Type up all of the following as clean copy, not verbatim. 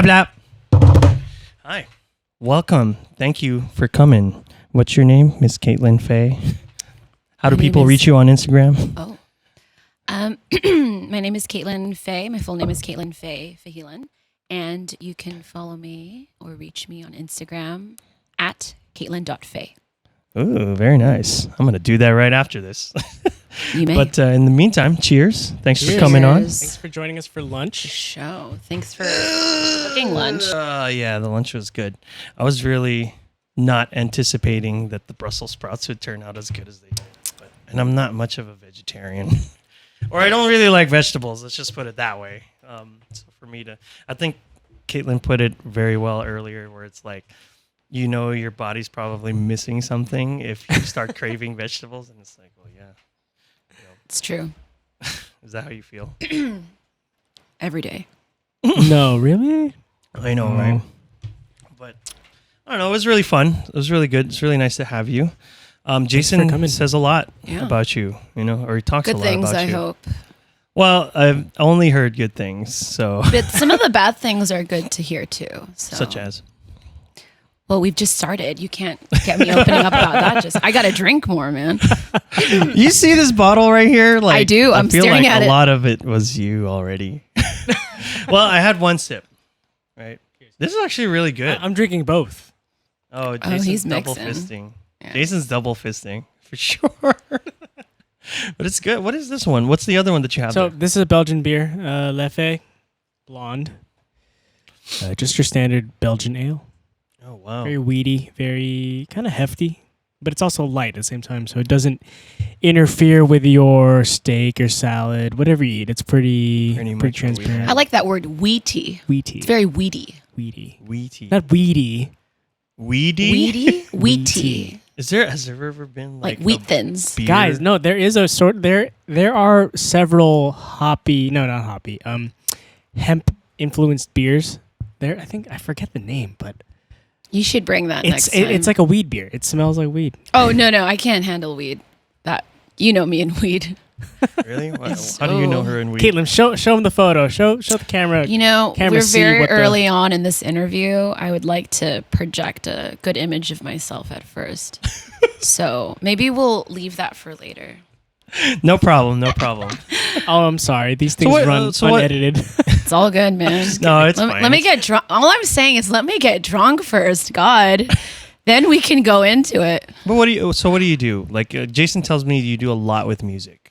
blah, blah. Hi. Welcome. Thank you for coming. What's your name, Miss Kaitlyn Fae? How do people reach you on Instagram? Oh. My name is Kaitlyn Fae. My full name is Kaitlyn Fae Fajilan. And you can follow me or reach me on Instagram at Kaitlyn.Fae. Ooh, very nice. I'm going to do that right after this. You may. But in the meantime, cheers. Thanks for coming on. Thanks for joining us for lunch. Show. Thanks for cooking lunch. Yeah, the lunch was good. I was really not anticipating that the Brussels sprouts would turn out as good as they did. And I'm not much of a vegetarian. Or I don't really like vegetables. Let's just put it that way. So for me I think Kaitlyn put it very well earlier where it's like, you know, your body's probably missing something if you start craving vegetables. And it's like, well, yeah. It's true. Is that how you feel? Every day. No, really? I know, right? But I don't know. It was really fun. It was really good. It's really nice to have you. Jason says a lot about you, you know, or he talks Good a lot things, about I you. hope. Well, I've only heard good things, so. But some of the bad things are good to hear too. So. Such as? Well, we've just started. You can't get me opening up about that. I got to drink more, man. You see this bottle right here? Like, I do. I'm feel staring like at a it. lot of it was you already. Well, I had one sip, right? This is actually really good. I'm drinking both. Oh, Jason's he's double mixing. fisting. Yeah. Jason's double fisting for sure. But it's good. What is this one? What's the other one that you have? So there? this is a Belgian beer, Leffe, blonde. Just your standard Belgian ale. Oh wow. Very weedy, very kind of hefty, but it's also light at the same time, so it doesn't interfere with your steak or salad, whatever you eat. It's pretty transparent. I like that word, wheaty. Weedy. It's very weedy. Weedy. Not weedy. Weedy? Weedy? Wheaty. Has there ever been Like wheat thins. beer? Guys, no, there is a sort there are several hemp influenced beers. There I forget the name, but You should bring that next time. it's like a weed beer. It smells like weed. Oh, no, I can't handle weed. You know me and weed. Really? How do you know her in weed? Caitlin, show him the photo. Show the camera. You know, Camera we're see very what the- early on in this interview. I would like to project a good image of myself at first. So maybe we'll leave that for later. No problem. Oh, I'm sorry. These things run unedited. It's all good, man. No, it's fine. Let me get drunk. All I'm saying is let me get drunk first, God. Then we can go into it. But what do you do? Like Jason tells me you do a lot with music.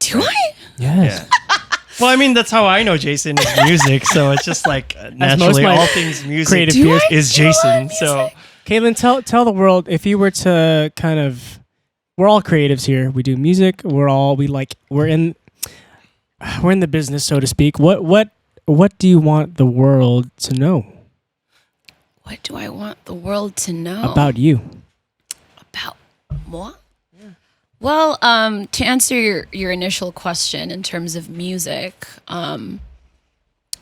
Do I? Yes. Yeah. Well, I mean, that's how I know Jason is music. So it's just like naturally my all things music creative peers is Jason. So Caitlin, tell the world, if you were to kind of, we're all creatives here. We do music. We're in the business, so to speak. What do you want the world to know? What do I want the world to know? About you. About moi? Yeah. Well, to answer your initial question in terms of music, I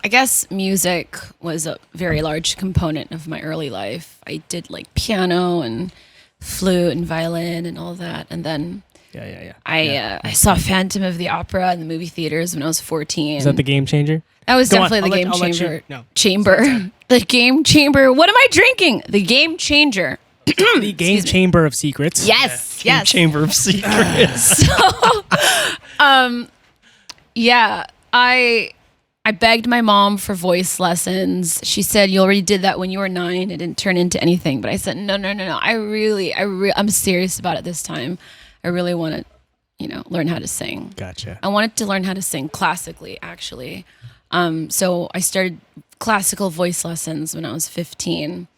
guess music was a very large component of my early life. I did like piano and flute and violin and all that. And then I saw Phantom of the Opera in the movie theaters when I was 14. Is that the game changer? That was Go on. definitely the I'll game let changer. you- no. Chamber. The game chamber. What am I drinking? The game changer. The game chamber of secrets. Yes. Game Chamber of Secrets. I begged my mom for voice lessons. She said, you already did that when you were 9. It didn't turn into anything. But I said, no. I'm serious about it this time. I really want to, learn how to sing. Gotcha. I wanted to learn how to sing classically, actually. So I started classical voice lessons when I was 15.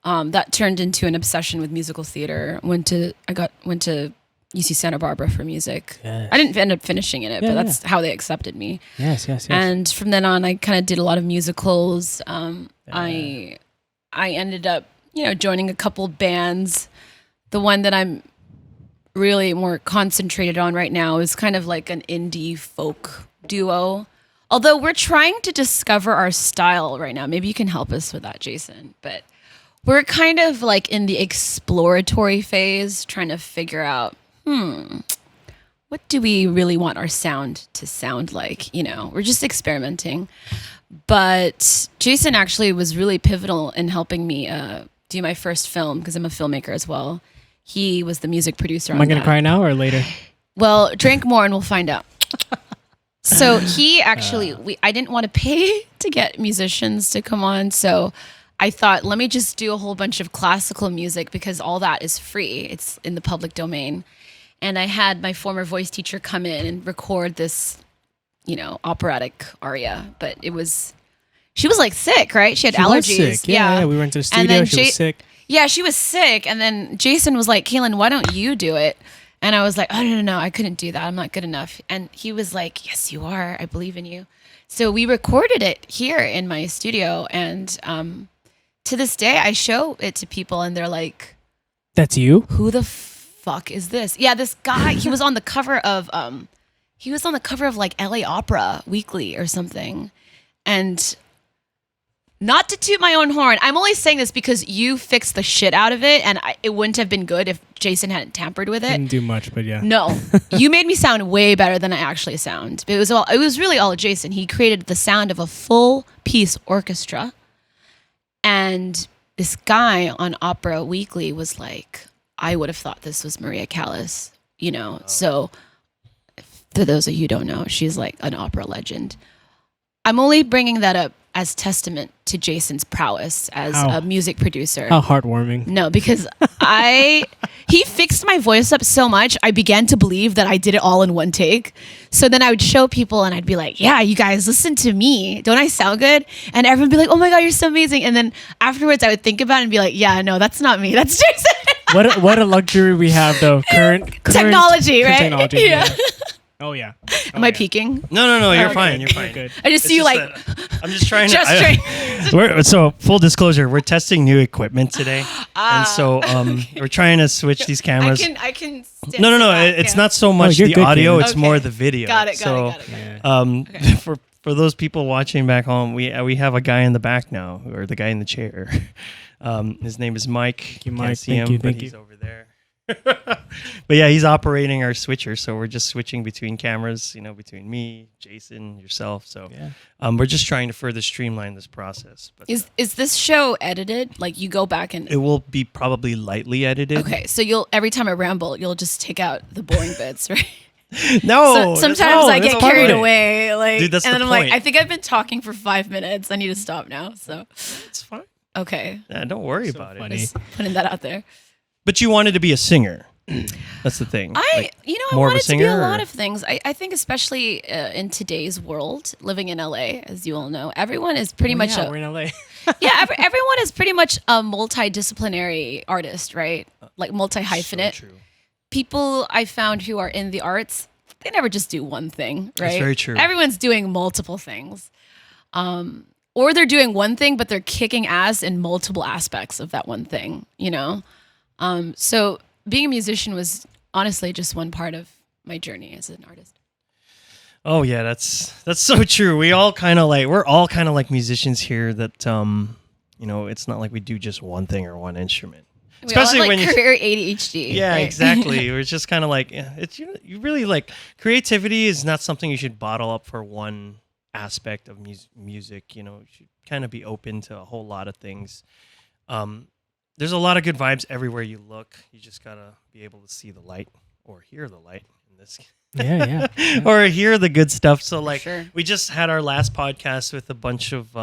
That turned into an obsession with musical theater. Went to UC Santa Barbara for music. Yes. I didn't end up finishing in it, but that's how they accepted me. Yes. And from then on, I kind of did a lot of musicals. I ended up, joining a couple bands. The one that I'm really more concentrated on right now is kind of like an indie folk duo. Although we're trying to discover our style right now. Maybe you can help us with that, Jason. But we're kind of like in the exploratory phase, trying to figure out, what what do we really want our sound to sound like? We're just experimenting. But Jason actually was really pivotal in helping me do my first film, because I'm a filmmaker as well. He was the music producer. Am I going to cry now or later? Well, drink more and we'll find out. So he actually, I didn't want to pay to get musicians to come on. So I thought, let me just do a whole bunch of classical music, because all that is free. It's in the public domain. And I had my former voice teacher come in and record this, operatic aria. But she was like sick, right? She had allergies. Was sick. Yeah, we went to the studio. She was sick. Yeah, she was sick. And then Jason was like, Kaitlyn, why don't you do it? And I was like, oh, no, I couldn't do that. I'm not good enough. And he was like, yes, you are. I believe in you. So we recorded it here in my studio. And to this day, I show it to people and they're like, that's you? Who the fuck is this? Yeah, this guy, he was on the cover of like LA Opera Weekly or something. And not to toot my own horn, I'm only saying this because you fixed the shit out of it, and it wouldn't have been good if Jason hadn't tampered with it. Didn't do much, but yeah. No, you made me sound way better than I actually sound. It was really all Jason. He created the sound of a full piece orchestra, and this guy on Opera Weekly was like, I would have thought this was Maria Callas, So, for those of you who don't know, she's like an opera legend. I'm only bringing that up as testament to Jason's prowess as a music producer. How heartwarming. No, because he fixed my voice up so much, I began to believe that I did it all in one take. So then I would show people and I'd be like, yeah, you guys, listen to me. Don't I sound good? And everyone would be like, oh my God, you're so amazing. And then afterwards I would think about it and be like, yeah, no, that's not me. That's Jason. What a luxury we have, though. Current technology, right? Technology, yeah. Oh, yeah. Am I peaking? No, you're Okay. fine. You're fine. Good. I just see you like, I'm just trying just full disclosure, we're testing new equipment today, and so we're trying to switch these cameras. I can. No. It's not so much you're the good, audio; Kaitlyn. it's more the video. Got it. Yeah. For those people watching back home, we have a guy in the back now, or the guy in the chair. His name is Mike. Thank you, Can't Mike. see Thank him, you. but Thank he's you. over there. But yeah, he's operating our switcher, so we're just switching between cameras, between me, Jason, yourself. So we're just trying to further streamline this process. But is this show edited? Like you go back and it will be probably lightly edited. okay, so every time I ramble, you'll just take out the boring bits, right? No, Sometimes no, I that's get the carried point. away, like, Dude, that's and the then I'm point. like, I think I've been talking for 5 minutes. I need to stop now. So It's fine. okay, Yeah, don't worry So about funny. it. just putting that out there. But you wanted to be a singer. That's the thing. I more of a wanted to be a singer, lot or- of things. I think especially in today's world, living in LA, as you all know, everyone is pretty much we're in LA. everyone is pretty much a multidisciplinary artist, right? Like multi-hyphenate. So true. People I found who are in the arts, they never just do one thing, right? That's very true. Everyone's doing multiple things. Or they're doing one thing, but they're kicking ass in multiple aspects of that one thing, So being a musician was honestly just one part of my journey as an artist. Oh yeah, that's so true. We're all kind of like musicians here that it's not like we do just one thing or one instrument. Especially we all have, when you career ADHD. Yeah, right? exactly. We're just kind of like it's you really like creativity is not something you should bottle up for one aspect of music. You should kind of be open to a whole lot of things. There's a lot of good vibes everywhere you look. You just gotta be able to see the light or hear the light in this. Yeah. Or hear the good stuff. So like Sure. we just had our last podcast with a bunch of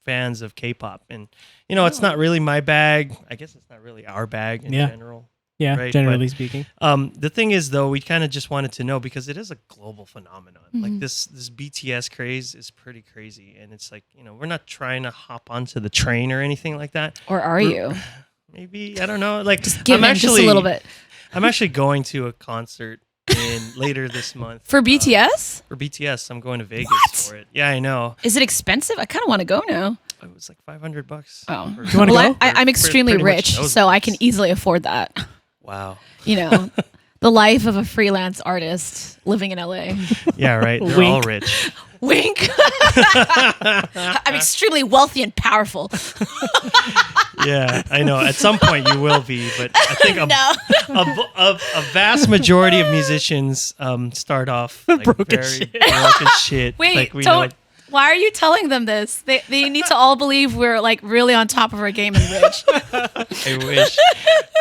fans of K-pop, and it's not really my bag. I guess it's not really our bag in general. Yeah, Right, generally but- speaking. The thing is, though, we kind of just wanted to know because it is a global phenomenon. Mm-hmm. Like this BTS craze is pretty crazy, and it's like we're not trying to hop onto the train or anything like that. Or are you? Maybe I don't know. Like Just give in just a little bit. I'm actually going to a concert later this month For BTS? For BTS, I'm going to Vegas What? for it. Yeah, I know. Is it expensive? I kind of want to go now. It was like $500. Oh. for- You wanna Well, go? I'm extremely pretty much rich, those so I days. can easily afford that. Wow. The life of a freelance artist living in LA. Yeah, right. They're Wink. all rich. Wink. I'm extremely wealthy and powerful. Yeah, I know. At some point you will be, but I think No. a vast majority of musicians start off like Broken very shit. broken shit. Wait, like we don't. know. Why are you telling them this? They need to all believe we're like really on top of our game and rich.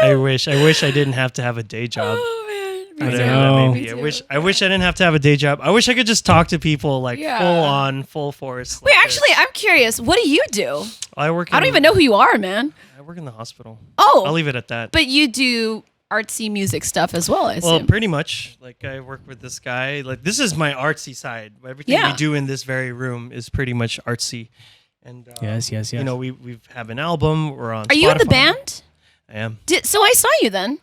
I wish I didn't have to have a day job. Oh man, I Whatever know. that may Me be. too. I wish I didn't have to have a day job. I wish I could just talk to people like Yeah. full on, full force. Wait, like actually, this. I'm curious. What do you do? I I don't even know who you are, man. I work in the hospital. Oh, I'll leave it at that. but you do artsy music stuff as well, I assume. Well, pretty much. Like I work with this guy. Like this is my artsy side. Everything Yeah. we do in this very room is pretty much artsy. And Yes. you know, we have an album. We're on. Are you in the Spotify. band? I am. So I saw you then.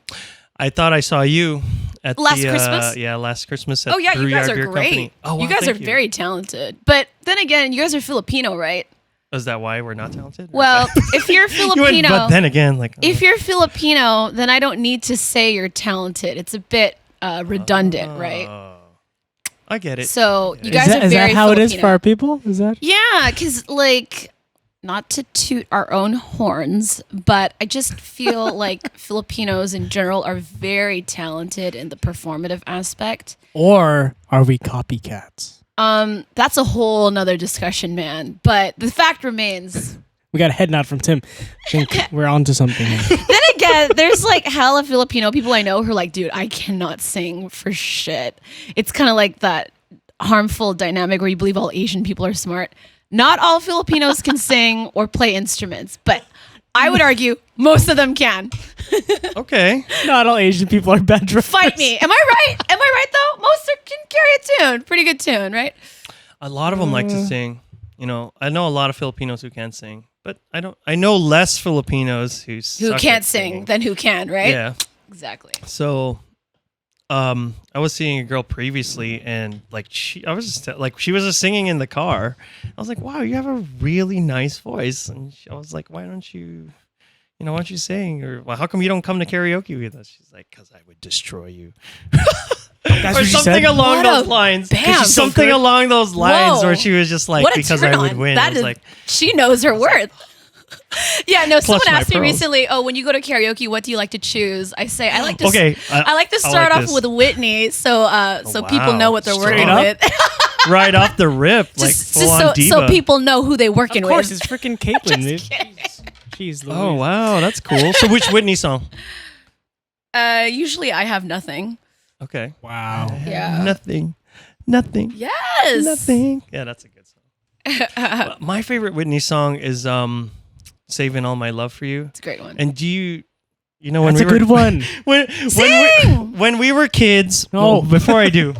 I thought I saw you at Last the, Christmas? Yeah, last Christmas. At Oh yeah, you Brew guys Yard are Beer great. Company. Oh, wow, you guys are thank very talented. But then again, you guys are Filipino, right? Is that why we're not talented? Well, if you're You went, Filipino, but then again, like if you're Filipino, then I don't need to say you're talented. It's a bit redundant, right? I get it. So you Is guys that, are is very that how it is Filipino. for our people? Is that? Yeah, because like, not to toot our own horns, but I just feel like Filipinos in general are very talented in the performative aspect. Or are we copycats? That's a whole nother discussion, man. But the fact remains. We got a head nod from Tim. I think we're onto something here. Then again, there's like hella Filipino people I know who are like, dude, I cannot sing for shit. It's kind of like that harmful dynamic where you believe all Asian people are smart. Not all Filipinos can sing or play instruments, but I would argue most of them can. Okay. Not all Asian people are bad drummers. Fight me. Am I right? Am I right though? Most can carry a tune. Pretty good tune, right? A lot of them like to sing. You know, I know a lot of Filipinos who can sing, but I don't. I know less Filipinos who Who suck can't at sing singing. than who can, right? Yeah. Exactly. So, I was seeing a girl previously, and like she was just singing in the car. I was like, "Wow, you have a really nice voice." And I was like, "Why don't you sing? Or well, how come you don't come to karaoke with us?" She's like, "Cause I would destroy you." That's or what she something said? along What those a- lines. bam. She's something along those lines Whoa. where she was just like, What a because turn I would on. win. That I was is, like, she knows her worth. Yeah, no, someone my asked me pearls. recently, oh, when you go to karaoke, what do you like to choose? I say, I like to Okay, I like to I start like off this. with Whitney, so people wow. know what they're Straight working up? with. right off the rip, like just full on diva. so people know who they're working Of course, with. it's freaking Kaitlyn. dude. Jeez Louise. Oh wow, that's cool. So which Whitney song? Usually I have nothing. Okay. Wow. Yeah. Nothing. Yes. Nothing. Yeah, that's a good song. But my favorite Whitney song is "Saving All My Love for You." It's a great one. And do you know when That's we a good one. when we were kids? No. Well, before I do.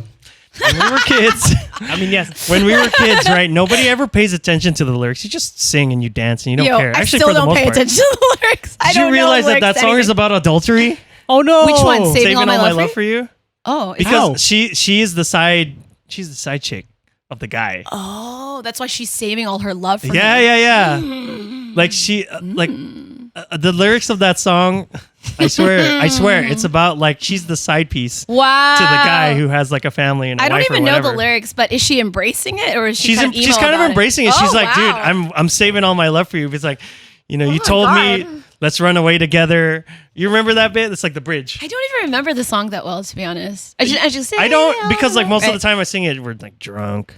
When we were kids, I mean, yes. when we were kids, right? Nobody ever pays attention to the lyrics. You just sing and you dance and you don't Yo, care. I Actually, still for the don't most pay part. attention to the lyrics. I Did don't you realize know that lyrics song is anything. about adultery? Oh no. Which one? Saving All My Love for You? Oh, is Because How? she is the side. She's the side chick of the guy. Oh, that's why she's saving all her love for Yeah, him. yeah, yeah. Like she, the lyrics of that song. I swear, it's about like she's the side piece Wow. to the guy who has like a family and a I don't wife or even know the whatever. lyrics, but is she embracing it or is she She's kind of she's kind of embracing it. She's like, dude, wow. I'm saving all my love for you. It's like, you know, you my told me God. let's run away together. You remember that bit? It's like the bridge. I don't even remember the song that well, to be honest. I just I don't because like most of the Right. time I sing it, we're like drunk,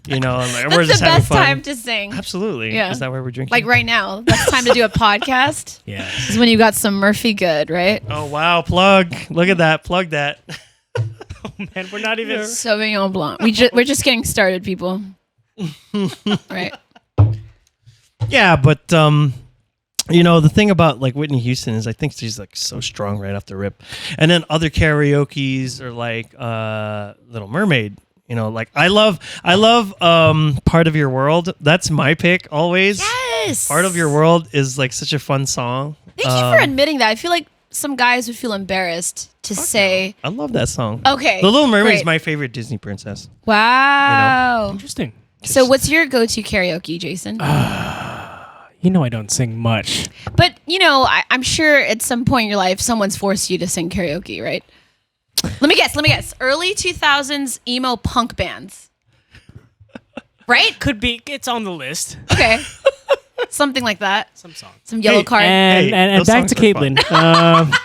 you know, and like, we're That's just the having best fun. time to sing. Absolutely. Yeah. Is that why we're drinking? Like right now, that's time to do a podcast. Yeah. Is when you got some Murphy Good, right? Oh wow, plug! Look at that, plug that. Man, we're not even. Sauvignon Blanc. We're just getting started, people. Right. Yeah, but you know, the thing about like Whitney Houston is I think she's like so strong right off the rip. And then other karaoke's are like Little Mermaid. You know, like I love Part of Your World. That's my pick always. Yes. Part of Your World is like such a fun song. Thank you for admitting that. I feel like some guys would feel embarrassed to say, I love that song. okay. The Little Mermaid is great. my favorite Disney princess. Wow. Interesting. So what's your go-to karaoke, Jason? You know I don't sing much. But, you know, I'm sure at some point in your life, someone's forced you to sing karaoke, right? Let me guess. Early 2000s emo punk bands. Right? Could be. It's on the list. Okay. Something like that. Some song. Some yellow Hey, card. And those back to songs are fun. Caitlyn.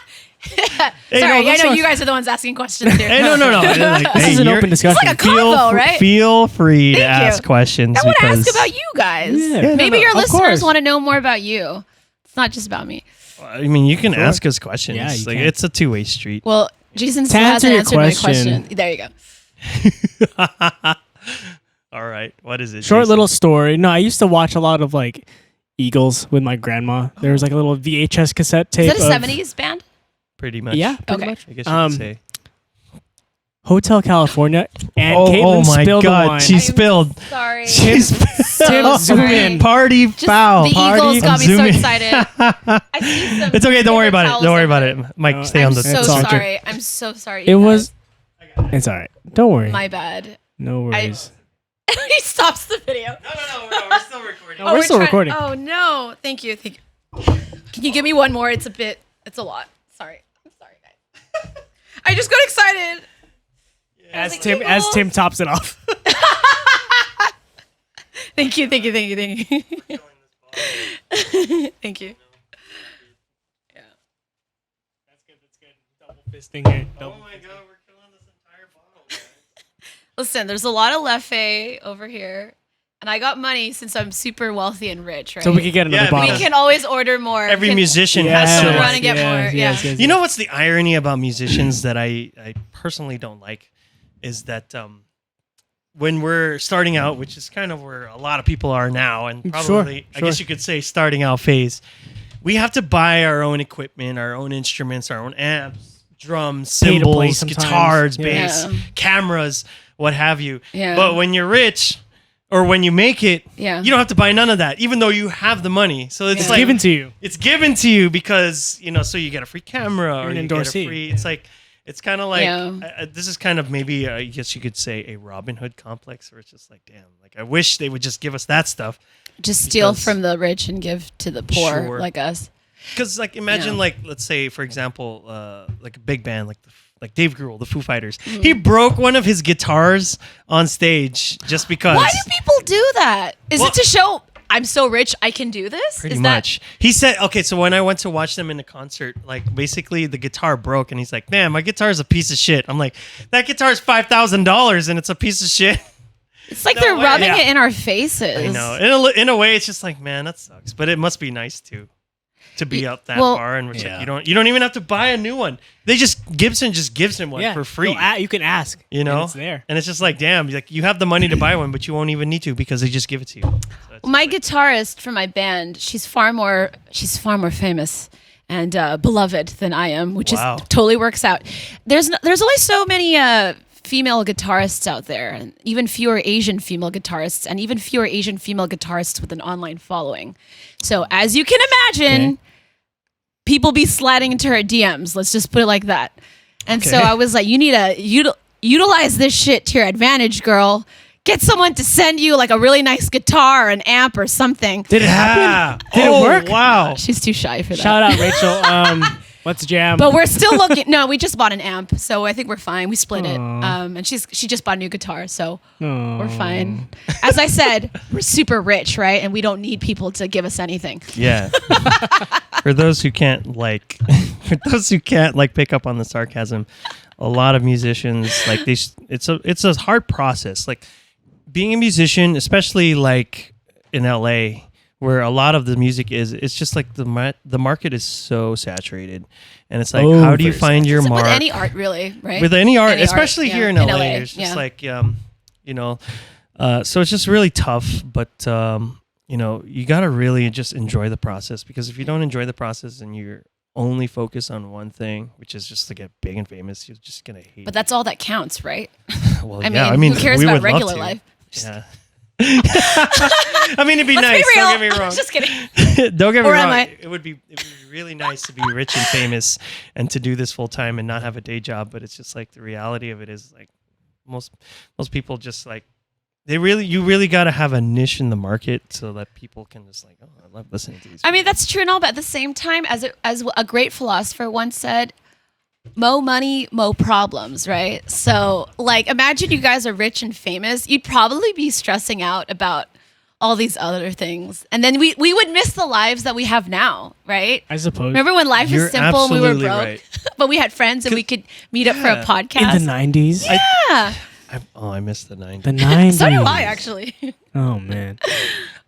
Hey, Sorry, no, I those know songs- you guys are the ones asking questions here. Hey, no. Like, This is an open discussion. It's like a convo, right? Feel free to Thank you. ask questions. I want to because ask about you guys. Yeah. Yeah, Maybe no, your of listeners course. want to know more about you. It's not just about me. I mean, you can Sure. ask us questions. Yeah, you like can. it's a two-way street. Well, Jason To still answer hasn't your answered my question- question. There you go. All right, what is it? Short Jason? little story. No, I used to watch a lot of like Eagles with my grandma. There was like a little VHS cassette tape. Is that a of- 70s band? Pretty much. Yeah, pretty Okay. much. I guess you could say. Hotel California, and Oh Caitlyn my spilled the God, wine. she I'm spilled. Sorry. She's Tim, zoom in. Party Just foul. the Party. Eagles got me I'm so zooming. excited. I see some It's okay. Don't worry paper about it. towels Don't worry about everywhere. it. Mike, No, stay on I'm the. so It's all good. sorry. I'm so sorry. It you was. guys. It's all right. Don't worry. My bad. No worries. He stops the video. No. We're still recording. Oh, we're still recording. Oh no! Thank you. Can you give me one more? It's a lot. Sorry. I'm sorry, guys. I just got excited. as like, Tim Eagles. tops it off. Thank you. Thank you. Thank you. Yeah. That's good. Double fisting here. Oh my God, we're killing this entire bottle. Guys. Listen, there's a lot of leffe over here, and I got money since I'm super wealthy and rich, right? So we could get another Yeah, bottle. We can always order more. Every Can- musician Yes, has to. Run and get more, yeah. You know what's the irony about musicians that I personally don't like is that when we're starting out, which is kind of where a lot of people are now, and probably I sure. guess you could say starting out phase, we have to buy our own equipment, our own instruments, our own amps, drums, Pay to play cymbals, sometimes. guitars, Yeah. bass, Yeah. cameras, what have you. Yeah. But when you're rich or when you make it, Yeah. you don't have to buy none of that, even though you have the money. So it's It's like given to you. it's given to you because so you get a free camera or an you get a endorsee. free. It's like it's kind of like Yeah. this is kind of maybe I guess you could say a Robin Hood complex where it's just like damn, like I wish they would just give us that stuff Just steal Because- from the rich and give to the poor, Sure. like us. because like imagine Yeah. like let's say for example like a big band like Dave Grohl, the Foo Fighters, he broke one of his guitars on stage just because. Why do people do that? Is Well- it to show I'm so rich I can do this? Pretty Is much. He said, okay, so when I went to watch them in the concert, like basically the guitar broke and he's like, man, my guitar is a piece of shit. I'm like, that guitar is $5,000 and it's a piece of shit. It's like No they're way. rubbing Yeah. it in our faces. I know. In a way, it's just like, man, that sucks. But it must be nice to be up that well- far and which Yeah. like, you don't even have to buy a new one. Gibson just gives him one Yeah, for free. You can ask. You know, and it's there. and it's just like, damn, like you have the money to buy one, but you won't even need to because they just give it to you. So it's My like- guitarist for my band, she's far more famous and beloved than I am, which Wow. is totally works out. There's only so many female guitarists out there, and even fewer Asian female guitarists, and even fewer Asian female guitarists with an online following. So as you can imagine, Okay. people be sliding into her DMs. Let's just put it like that. And so Okay. I was like, you need to utilize this shit to your advantage, girl. Get someone to send you like a really nice guitar, an amp, or something. Did it happen? Yeah. Did it Oh, work? Wow. She's too shy for that. Shout out, Rachel. Let's jam. But we're still looking. No, we just bought an amp, so I think we're fine. We split it. Aw. And she just bought a new guitar, so Aw. we're fine. As I said, we're super rich, right? And we don't need people to give us anything. Yeah. For those who can't pick up on the sarcasm, a lot of musicians like it's a hard process. Like being a musician, especially like in LA, where a lot of the music it's just like the market is so saturated, and it's like how do you find your So mark with any art, really, right? with any art, Any especially yeah, here in LA. LA, It's just yeah. like so it's just really tough, but you got to really just enjoy the process, because if you don't enjoy the process and you're only focus on one thing, which is just to get big and famous, you're just gonna hate. But that's all that counts, right? well, I mean, who cares we about would love regular to. life? Yeah. I mean, it'd be Let's nice. be real. Don't get me wrong. Just kidding. Don't get me Or am wrong. I? It would be really nice to be rich and famous and to do this full time and not have a day job. But it's just like the reality of it is like most people just like you really got to have a niche in the market so that people can just like, oh, I love listening to these. I mean, that's true and all, but at the same time, as a great philosopher once said, mo money, mo problems, right? So, like, imagine you guys are rich and famous. You'd probably be stressing out about all these other things. And then we would miss the lives that we have now, right? I suppose. Remember when life You're was simple and we were absolutely broke, right. but we had friends and we could meet up for a Yeah. podcast? in the 90s? Yeah. I miss the 90s. The 90s. So do I, actually. Oh, man.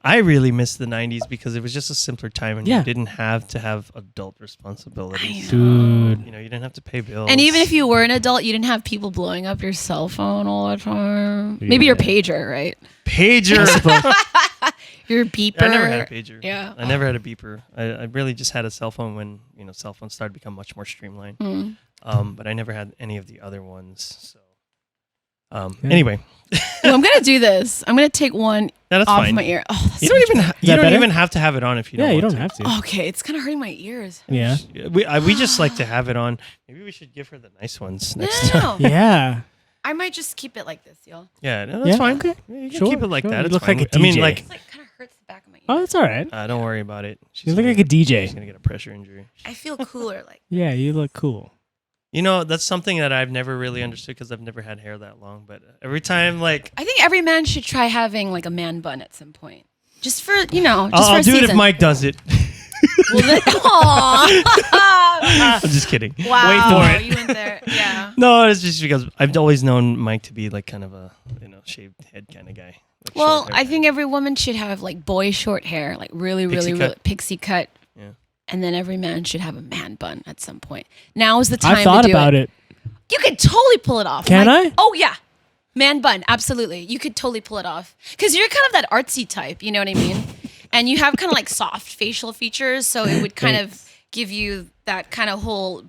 I really miss the 90s because it was just a simpler time and Yeah. you didn't have to have adult responsibilities. Dude. You know, you didn't have to pay bills. And even if you were an adult, you didn't have people blowing up your cell phone all the time. Maybe your pager, right? pager. Your beeper. I never had a pager. Yeah. I never had a beeper. I really just had a cell phone when, you know, cell phones started to become much more streamlined. Mm. But I never had any of the other ones. So Yeah. anyway, Well, I'm gonna do this. I'm gonna take one that's off fine. my ear. Oh, that's You don't even Is that better? have to have it on if you Yeah, don't you want don't have to. okay. It's kind of hurting my ears. Yeah. to. We just like to have it on. Maybe we should give her the nice ones next time. No, Yeah. I might just keep it like this, y'all. Yeah, no, that's Yeah, fine. okay. Yeah, you can Sure, keep it like sure. that. You It's look fine. like a I mean, DJ. like, It's like kind of hurts the back of my ear. Oh, that's all right. don't worry about it. You look like a She's DJ. gonna get a pressure injury. I feel cooler. Like Yeah, you look cool. You know, that's something that I've never really understood because I've never had hair that long. But every time, like, I think every man should try having like a man bun at some point, just for just for I'll a do it if season. Mike does it. Well, then, Aw. I'm just kidding. Wow, Wait for it. You went there, yeah. No, it's just because I've always known Mike to be like kind of a shaved head kind of guy. Like Well, short hair I think kinda every woman should have like boy short hair, like really, Pixie really, cut. pixie cut. Yeah. And then every man should have a man bun at some point. Now is the time I thought to do about it. You could totally pull it off. Can Like- I? Oh yeah, man bun, absolutely. You could totally pull it off because you're kind of that artsy type. You know what I mean? And you have kind of like soft facial features, so it would kind of give you that kind of whole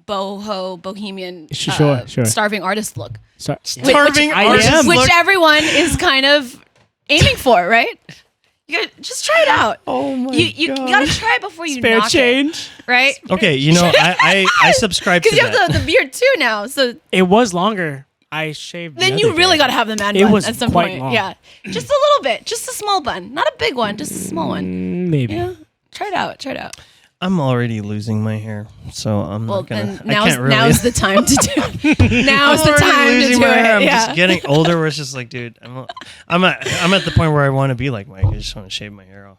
bohemian, Sure. starving artist look, Sorry. Starving I artist am. which look. everyone is kind of aiming for, right? You gotta just try it out. Oh my You god! gotta try it before you Spare knock change. it, right? Okay, you know, I subscribe to Because you that. have the beard too now, so It was longer. I shaved. the then other you really day. got to have the man It bun was at some quite point. long. Yeah, just a little bit, just a small bun, not a big one, just a small one. Maybe. Yeah, try it out. Try it out. I'm already losing my hair, so I'm Well, not gonna. then I can't really. now's the time to do it. Now's I'm the already time to losing do my hair. it. I'm Yeah. just getting older. Where it's just like, dude, I'm at the point where I want to be like Mike. I just want to shave my hair off.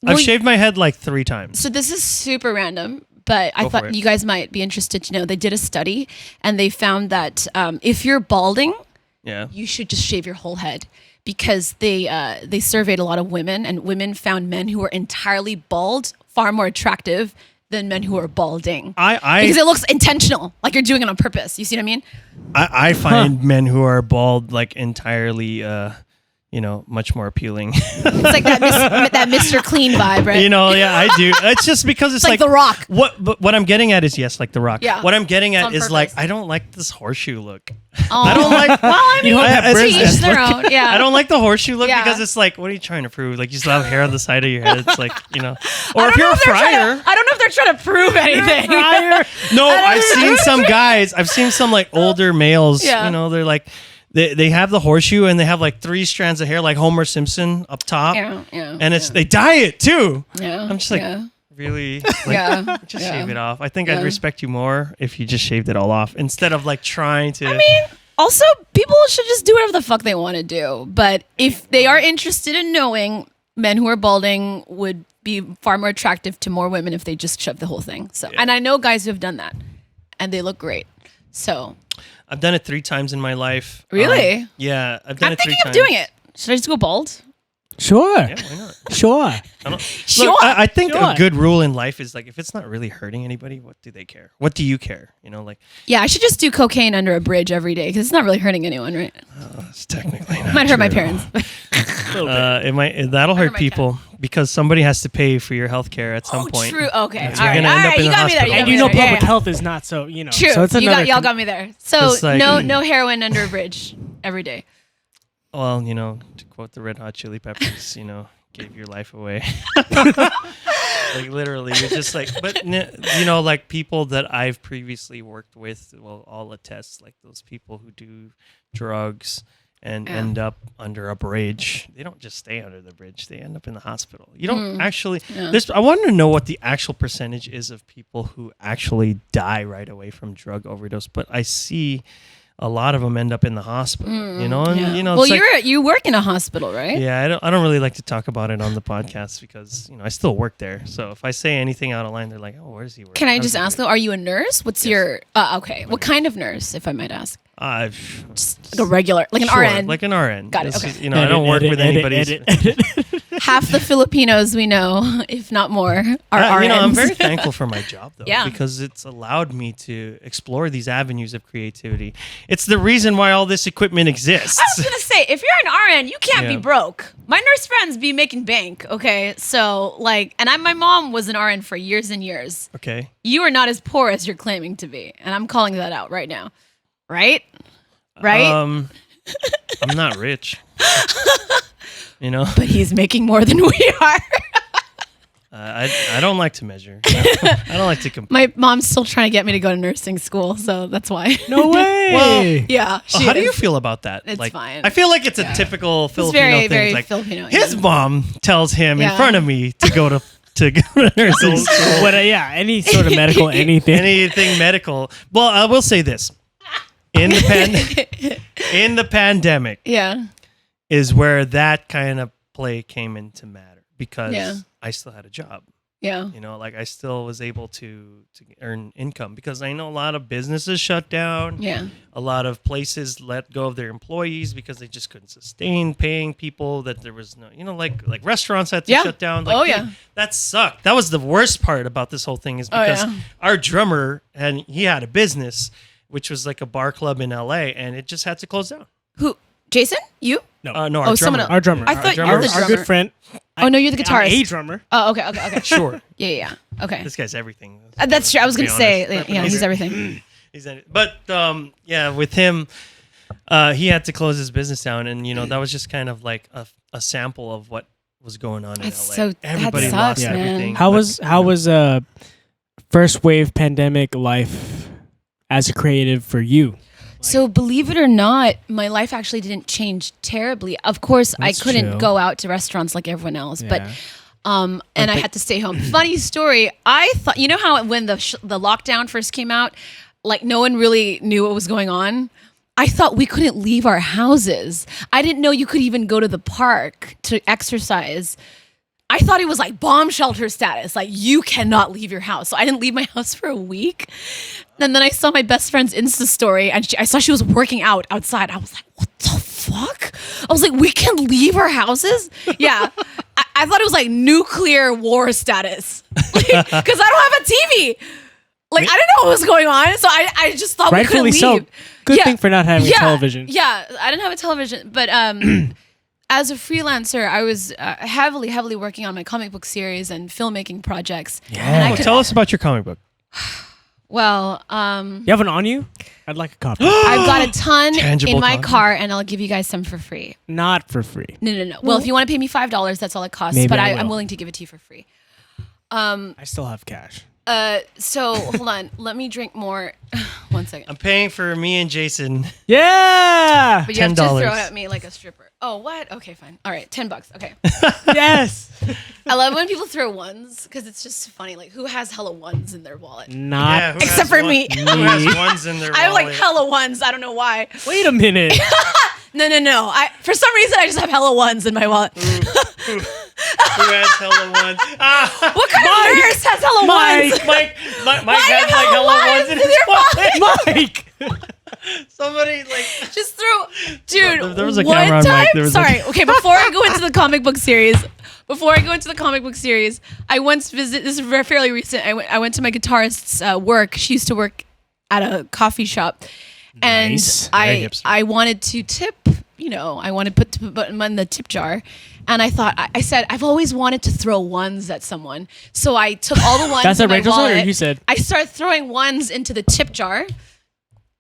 Well, I've shaved my head like 3 times. So this is super random, but I Go for thought it. you guys might be interested to know. They did a study, and they found that if you're balding, Yeah. you should just shave your whole head because they surveyed a lot of women, and women found men who were entirely bald far more attractive than men who are balding. Because it looks intentional, like you're doing it on purpose. You see what I mean? I find men who are bald like entirely much more appealing. It's like that Mr. Clean vibe, right? Yeah, I do. It's just because it's like The Rock. What I'm getting at is yes, like The Rock. Yeah. What I'm getting It's at on is like purpose. I don't like this horseshoe look. Oh. I don't like. Well, I mean, don't have to business each their own. Yeah. I don't like the horseshoe look Yeah. because it's like, what are you trying to prove? Like you still have hair on the side of your head. It's like, or I if don't you're know a if they're trying fryer. to- I don't know if they're trying to prove anything. No, I've seen some guys. I've seen some like older males. Yeah. They're like, they have the horseshoe and they have like 3 strands of hair, like Homer Simpson up top, Yeah. and they dye it too. Yeah. I'm just like, yeah. really? Yeah. Just Yeah. shave it off. I think Yeah. I'd respect you more if you just shaved it all off instead of like trying to. I mean, also, people should just do whatever the fuck they want to do. But if they are interested in knowing, men who are balding would be far more attractive to more women if they just shove the whole thing. So, and I know guys who have done that, and they look great. So, I've done it 3 times in my life. Really? Yeah, I've done I'm it 3 thinking times. of doing it. Should I just go bald? Sure. Yeah, why not? Sure. Sure. Look, I think Sure. a good rule in life is like if it's not really hurting anybody, what do they care? What do you care? Like Yeah, I should just do cocaine under a bridge every day because it's not really hurting anyone, right? it's technically not Might hurt my true. parents. That'll hurt my people because somebody has to pay for your health care at some point. True. Okay. You're All right. gonna end up in You the got me there. hospital. And got you me know, there. Yeah, public yeah. health is not so. True. So it's another. y'all got me there. So It's like- no heroin under a bridge every day. Well, to quote the Red Hot Chili Peppers, gave your life away. Like literally, you're just like, but like people that I've previously worked with will all attest, like those people who do drugs and Yeah. end up under a bridge. They don't just stay under the bridge; they end up in the hospital. You don't actually. Yeah. I want to know what the actual percentage is of people who actually die right away from drug overdose. But I see a lot of them end up in the hospital, and Well, it's like, you work in a hospital, right? yeah, I don't really like to talk about it on the podcast because, I still work there. So if I say anything out of line, they're like, oh, where does he work? Can I How just does he ask do it? though, are you a nurse? What's your okay. What kind of nurse, if I might ask? Just Like a regular, like an RN. like an RN. Got it, This okay. is, I don't work with anybody. Half the Filipinos we know, if not more, are RNs. I'm very thankful for my job though, Yeah. because it's allowed me to explore these avenues of creativity. It's the reason why all this equipment exists. I was gonna say, if you're an RN, you can't be Yeah. broke. My nurse friends be making bank, okay? So my mom was an RN for years and years. Okay. You are not as poor as you're claiming to be, and I'm calling that out right now. Right? I'm not rich. But he's making more than we are. I don't like to measure. I don't like to compare. My mom's still trying to get me to go to nursing school, so that's why. No way. Well, Yeah. how do you feel about that? It's like, fine. I feel like it's a typical Filipino very, thing. very like, Filipino, his yeah. mom tells him in Yeah. front of me to go to nursing school. What? Any sort of medical anything. Anything medical. Well, I will say this: in the pandemic Yeah. is where that kind of play came into matter because Yeah. I still had a job. Yeah. Like I still was able to earn income because I know a lot of businesses shut down. Yeah. A lot of places let go of their employees because they just couldn't sustain paying people. That there was no, like restaurants had to Yeah. shut down. Like, Oh, dude, yeah. that sucked. That was the worst part about this whole thing is because yeah. our drummer he had a business which was like a bar club in LA and it just had to close down. Who? Jason? You? No, our Oh, someone drummer. else. Our drummer. I thought you drummer. were the our drummer. good friend. Oh no, you're the I'm guitarist. a drummer. Oh, okay. Sure, Yeah. Okay. this guy's everything. That's true. I was To be gonna say, honest. yeah, he's everything. But with him, he had to close his business down, and that was just kind of like a sample of what was going on in That's LA. that Everybody sucks, lost man. everything. How but, was first wave pandemic life as a creative for you? So believe it or not, my life actually didn't change terribly. Of course, That's I couldn't chill. go out to restaurants like everyone else, but Yeah. and I had to stay home. Funny story. I thought, how when the lockdown first came out, like no one really knew what was going on. I thought we couldn't leave our houses. I didn't know you could even go to the park to exercise. I thought it was like bomb shelter status. Like you cannot leave your house. So I didn't leave my house for a week. And then I saw my best friend's Insta story and I saw she was working out outside. I was like, what the fuck? I was like, we can leave our houses? Yeah. I thought it was like nuclear war status. Because I don't have a TV. Like I didn't know what was going on. So I just thought we couldn't Rightfully leave. so. Good thing for not having a television. Yeah, I didn't have a television. But as a freelancer, I was heavily working on my comic book series and filmmaking projects. Yeah. And I Oh, tell us about your comic book. Well, You have one on you? I'd like a copy. I've got a ton Tangible in my copy? car, and I'll give you guys some for free. Not for free. No. Well, if you want to pay me $5, that's all it costs. Maybe But I I'm will. willing to give it to you for free. I still have cash. So hold on, let me drink more. One second. I'm paying for me and Jason. Yeah. But you have to $10. throw at me like a stripper. Oh, what? Okay, fine. All right, $10. Okay. Yes. I love when people throw ones because it's just funny. Like, who has hella ones in their wallet? Not. who Except has for one- me. Who has ones in their I have like wallet? hella ones. I don't know why. Wait a minute. No. For some reason, I just have hella ones in my wallet. Who has hella ones? What kind of nurse has hella ones? Mike Why has you have like hella hella ones ones in in his your wallet. Mike. Somebody like Just throw, dude. There was a one camera on time. Mike. There was Sorry. Okay. Before I go into the comic book series, I once visited. This is fairly recent. I went to my guitarist's work. She used to work at a coffee shop, Nice. and Very hipster. I wanted to tip. I wanted to put them in the tip jar. And I thought, I said, I've always wanted to throw ones at someone. So I took all the ones That's in what my Rachel said, or wallet. you said? I started throwing ones into the tip jar.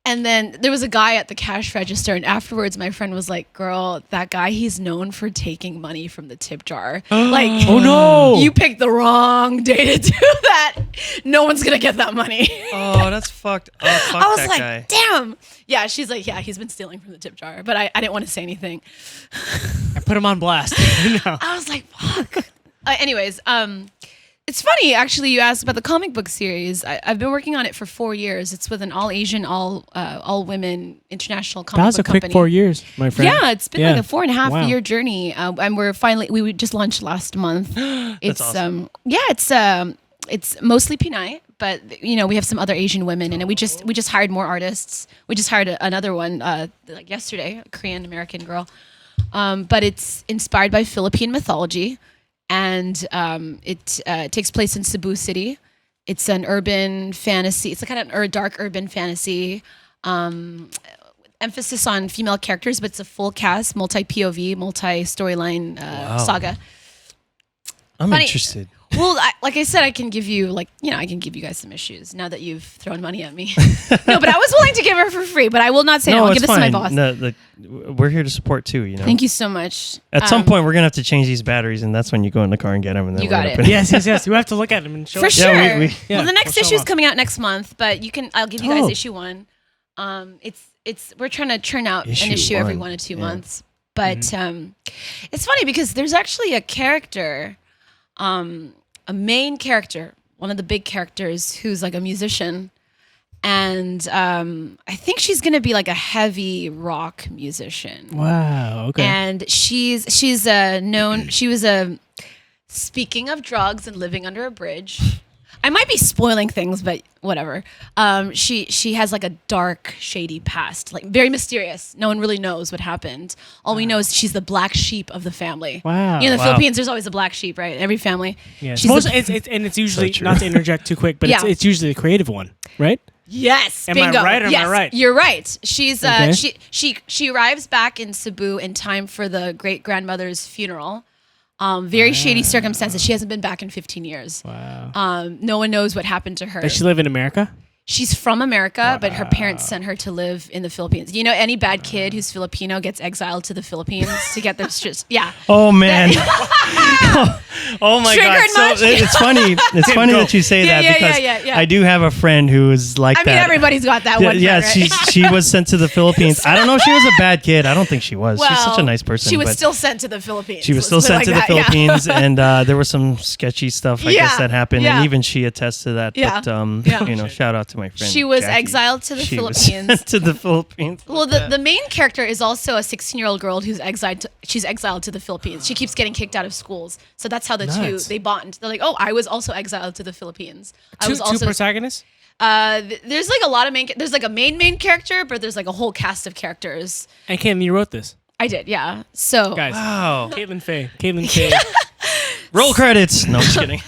And then there was a guy at the cash register. And afterwards, my friend was like, girl, that guy, he's known for taking money from the tip jar. Like, Oh no. you picked the wrong day to do that. No one's going to get that money. oh, that's fucked up. Fuck I was that like, guy. damn. Yeah, she's like, yeah, he's been stealing from the tip jar. But I didn't want to say anything. I put him on blast. No. I was like, fuck. Anyways, It's funny, actually, you asked about the comic book series. I've been working on it for 4 years. It's with an all Asian, all women international comic That was book a quick company. 4 years, my friend. Yeah, it's been like a 4.5 Wow. year journey, and we just launched last month. It's awesome. it's mostly Pinay, but we have some other Asian women, and we just hired more artists. We just hired another one like yesterday, a Korean American girl. But it's inspired by Philippine mythology, and it takes place in Cebu City. It's an urban fantasy. It's a kind of dark urban fantasy. Emphasis on female characters, but it's a full cast, multi POV, multi storyline saga. I'm Funny. interested. Well, like I said, I can give you I can give you guys some issues now that you've thrown money at me. No, but I was willing to give her for free, but I will not say no. I'll give it's this to my fine. boss. We're here to support too. Thank you so much. At some point, we're gonna have to change these batteries, and that's when you go in the car and get them. And then You got it. Yes. We have to look at them and show For us. sure. Yeah, Well, the next we'll show issue is off. coming out next month, but I'll give you guys Oh. issue 1. We're trying to churn out an Issue issue every 1, 1 to 2 yeah. months. But it's funny because there's actually a character, a main character, one of the big characters who's like a musician. And I think she's going to be like a heavy rock musician. Wow. Okay. And she's known. She was speaking of drugs and living under a bridge. I might be spoiling things, but whatever. She has like a dark, shady past, like very mysterious. No one really knows what happened. All we know is she's the black sheep of the family. Wow. In the Wow. Philippines, there's always a black sheep, right? Every family. Yeah. She's Most, the- it's usually true. not to interject too quick, but Yeah. it's usually the creative one, right? Yes, Am I bingo. right or am I yes, right? You're right. She's Okay. she arrives back in Cebu in time for the great grandmother's funeral. Very shady circumstances. She hasn't been back in 15 years. Wow. No one knows what happened to her. Does she live in America? She's from America, but her parents sent her to live in the Philippines. You know, any bad kid who's Filipino gets exiled to the Philippines to get their yeah. Oh man! Oh my Triggered god! much? So it's funny. It's funny that you say Yeah, that yeah, because yeah. I do have a friend who is like I mean, that. everybody's got that one. Yeah, friend, right? she was sent to the Philippines. I don't know if she was a bad kid. I don't think she was. She's such a Well, nice person. She was but still sent to the Philippines. she was Let's still put it sent like to the that, yeah. Philippines, and there was some sketchy stuff I guess Yeah, that happened, yeah. and even she attests to that. Yeah, But yeah. shout out to my friend. She was Jackie. exiled to the She was Philippines. sent to the Philippines. Well, the main character is also a 16-year-old girl who's she's exiled to the Philippines. She keeps getting kicked out of schools. So that's how the Nuts. they bond. They're like, oh, I was also exiled to the Philippines. I Two was also protagonists? there's like a lot of there's like a main character, but there's like a whole cast of characters. And Caitlin, you wrote this. I did, yeah. So Guys, Wow. Kaitlyn Fae. Roll credits. No, I'm just kidding.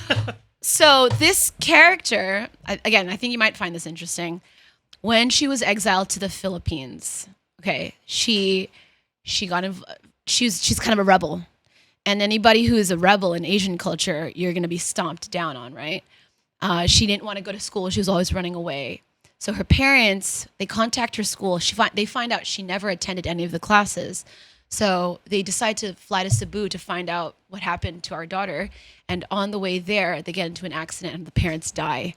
So this character, again, I think you might find this interesting. When she was exiled to the Philippines, okay, she's kind of a rebel, and anybody who is a rebel in Asian culture, you're gonna be stomped down on, right? She didn't want to go to school; she was always running away. So her parents, they contact her school. They find out she never attended any of the classes. So they decide to fly to Cebu to find out what happened to our daughter. And on the way there, they get into an accident and the parents die.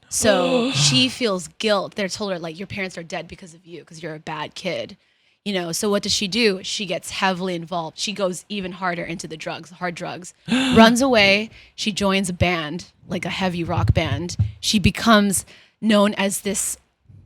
So she feels guilt. They're told her, like, your parents are dead because of you, because you're a bad kid. So what does she do? She gets heavily involved. She goes even harder into the drugs, hard drugs, runs away. She joins a band, like a heavy rock band. She becomes known as this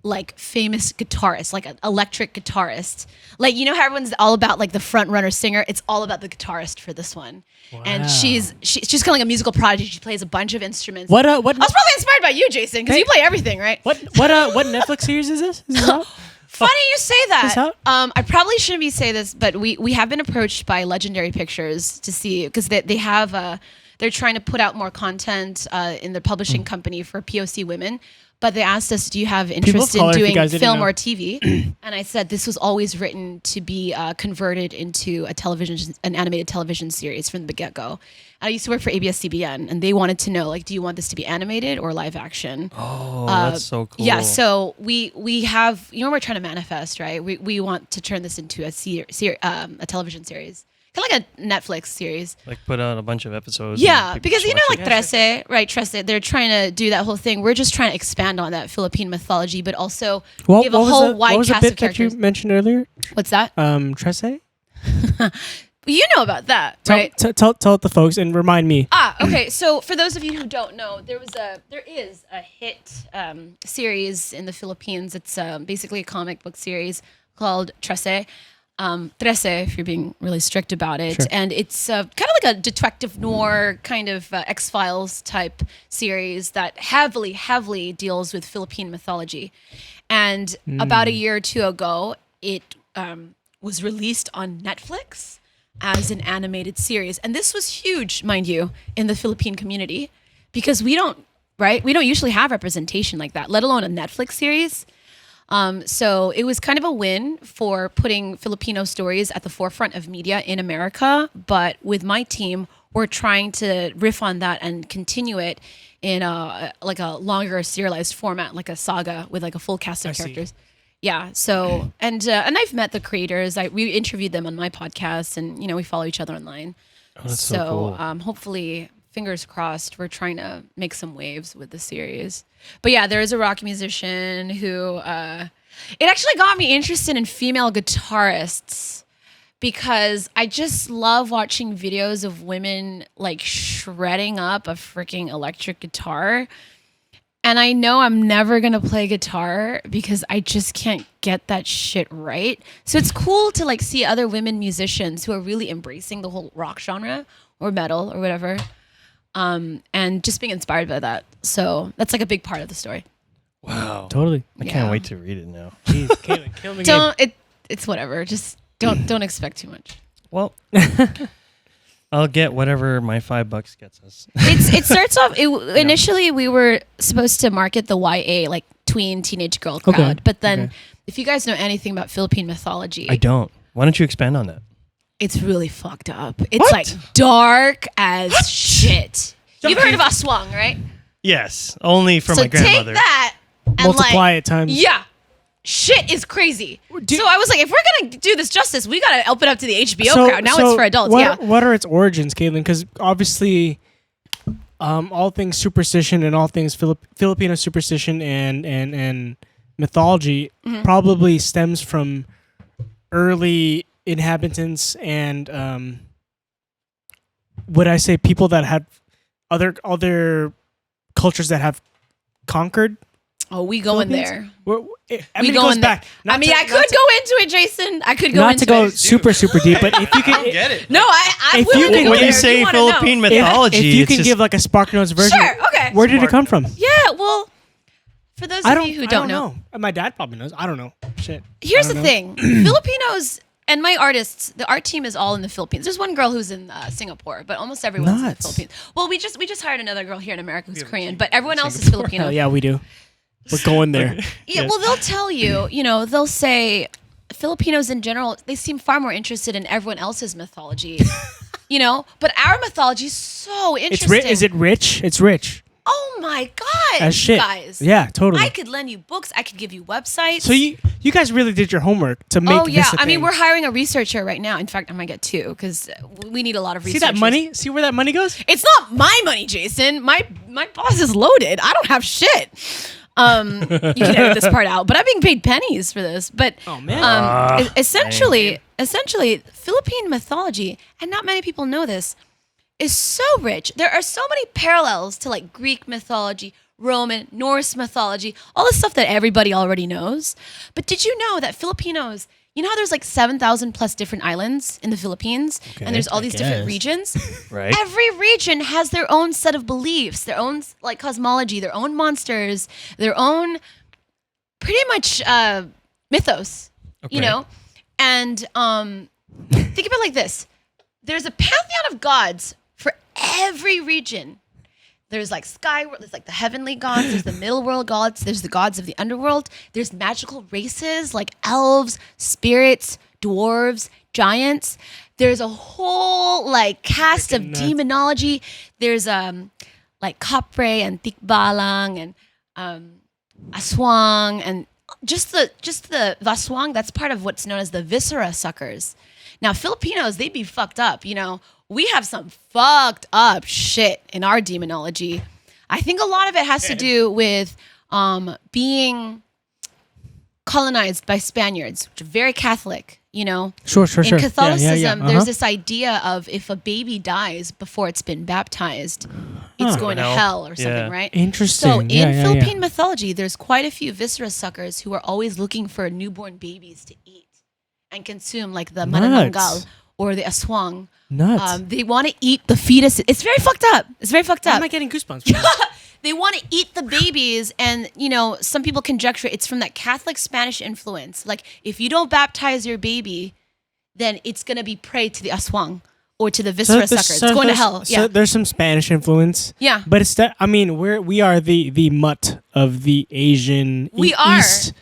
like famous guitarist, like an electric guitarist. Like, how everyone's all about like the front runner singer. It's all about the guitarist for this one. Wow. And she's kind of like a musical prodigy. She plays a bunch of instruments. What I was probably inspired by you, Jason, because you play everything, right? what Netflix series is this? Is this out? Funny you say that. Is I probably shouldn't be saying this, but we have been approached by Legendary Pictures to see, because they have they're trying to put out more content in their publishing company for POC women. But they asked us, do you have interest in color, if you doing guys didn't film know. or TV? And I said, this was always written to be converted into an animated television series from the get-go. I used to work for ABS-CBN, and they wanted to know, like, do you want this to be animated or live action? Oh, that's so cool. Yeah, so we have, we're trying to manifest, right? We want to turn this into a television series. Kind of like a Netflix series. Like put out a bunch of episodes. Yeah, and people because just watch it. Trece, right? Trece, they're trying to do that whole thing. We're just trying to expand on that Philippine mythology, but also give a whole wide what was cast the of bit that you characters. mentioned earlier? What's that? Trece? You know about that, Tell, right? tell the folks and remind me. Okay. So for those of you who don't know, there is a hit series in the Philippines. It's basically a comic book series called Trece. Trece, if you're being really strict about it. Sure. And it's kind of like a detective noir kind of X-Files type series that heavily deals with Philippine mythology. And about a year or two ago, it was released on Netflix as an animated series. And this was huge, mind you, in the Philippine community because we don't usually have representation like that, let alone a Netflix series. So it was kind of a win for putting Filipino stories at the forefront of media in America. But with my team, we're trying to riff on that and continue it in a longer serialized format, like a saga with like a full cast of characters. Yeah. So and I've met the creators. We interviewed them on my podcast, and we follow each other online. Oh, that's so cool. Hopefully, fingers crossed, we're trying to make some waves with the series. But yeah, there is a rock musician who it actually got me interested in female guitarists because I just love watching videos of women like shredding up a freaking electric guitar. And I know I'm never going to play guitar because I just can't get that shit right. So it's cool to like see other women musicians who are really embracing the whole rock genre or metal or whatever. And just being inspired by that. So that's like a big part of the story. Wow. Totally. I can't wait to read it now. Jeez, Kaitlyn, kill me. It's whatever. Just don't expect too much. Well, I'll get whatever my $5 gets us. It starts off. Initially, we were supposed to market the YA, like tween teenage girl crowd. Okay. But then, if you guys know anything about Philippine mythology, I don't. Why don't you expand on that? it's really fucked up. It's like dark as shit. You've heard of Aswang, right? Yes, only from So my grandmother. take that and Multiply it times. Yeah. Shit is crazy. So I was like, if we're going to do this justice, we got to open up to the HBO crowd. Now it's for adults. What are its origins, Kaitlyn? Because obviously, all things superstition and all things Filipino superstition and mythology probably stems from early inhabitants and would I say people that had other cultures that have conquered. Oh, we go in there. It goes back. I could go into it, Jason. I could go not into to go it. super deep, but if you can Get it? No, I'm If willing you to can- go When there you if say wanna know. Philippine mythology, if you it's can just, give like a Spark Notes version. Sure, okay. Where did it come from? Yeah, well, for those of you who don't know, My dad probably knows. I don't know. Shit. here's I the don't know. thing. Filipinos and my artists, the art team is all in the Philippines. There's one girl who's in Singapore, but almost everyone's in the Nuts. Philippines. Well, we just hired another girl here in America who's Korean, but everyone else is Filipino. Hell yeah, we do. We're going there. Yeah, well, they'll tell you, they'll say Filipinos in general, they seem far more interested in everyone else's mythology, but our mythology is so It's interesting. Is it rich? It's rich. Oh my God, As shit. guys. Yeah, totally. I could lend you books. I could give you websites. So you guys really did your homework to make this a I mean, thing. we're hiring a researcher right now. In fact, I might get two because we need a lot of See researchers. that money? See where that money goes? It's not my money, Jason. My boss is loaded. I don't have shit. You can edit this part out, but I'm being paid pennies for this. But Oh man. essentially, Philippine mythology, and not many people know this, is so rich. There are so many parallels to like Greek mythology, Roman, Norse mythology, all the stuff that everybody already knows. But did you know that Filipinos, you know how there's like 7,000 plus different islands in the Philippines, and there's all these different regions? right? Every region has their own set of beliefs, their own like cosmology, their own monsters, their own pretty much mythos, And think about it like this. There's a pantheon of gods for every region. There's like there's like the heavenly gods, there's the middle world gods, there's the gods of the underworld, there's magical races like elves, spirits, dwarves, giants. There's a whole like cast of demonology. There's like Kapre and Tikbalang and Aswang and just the Aswang, that's part of what's known as the viscera suckers. Now Filipinos, they be fucked up, We have some fucked up shit in our demonology. I think a lot of it has to do with being colonized by Spaniards, which are very Catholic, you know. Sure. In Catholicism, Yeah. there's this idea of if a baby dies before it's been baptized, it's going to hell or something, Yeah. right? Interesting. So in Yeah. Philippine mythology, there's quite a few viscera suckers who are always looking for newborn babies to eat and consume, like the manananggal or the aswang. Nuts. They want to eat the fetus. It's very fucked up. Why am I getting goosebumps? They want to eat the babies, and you know, some people conjecture it's from that Catholic Spanish influence. Like, if you don't baptize your baby, then it's gonna be prey to the aswang or to the viscera sucker. It's going to hell. So there's some Spanish influence. Yeah. But it's that, I mean, we are the mutt of the Asian We are. East.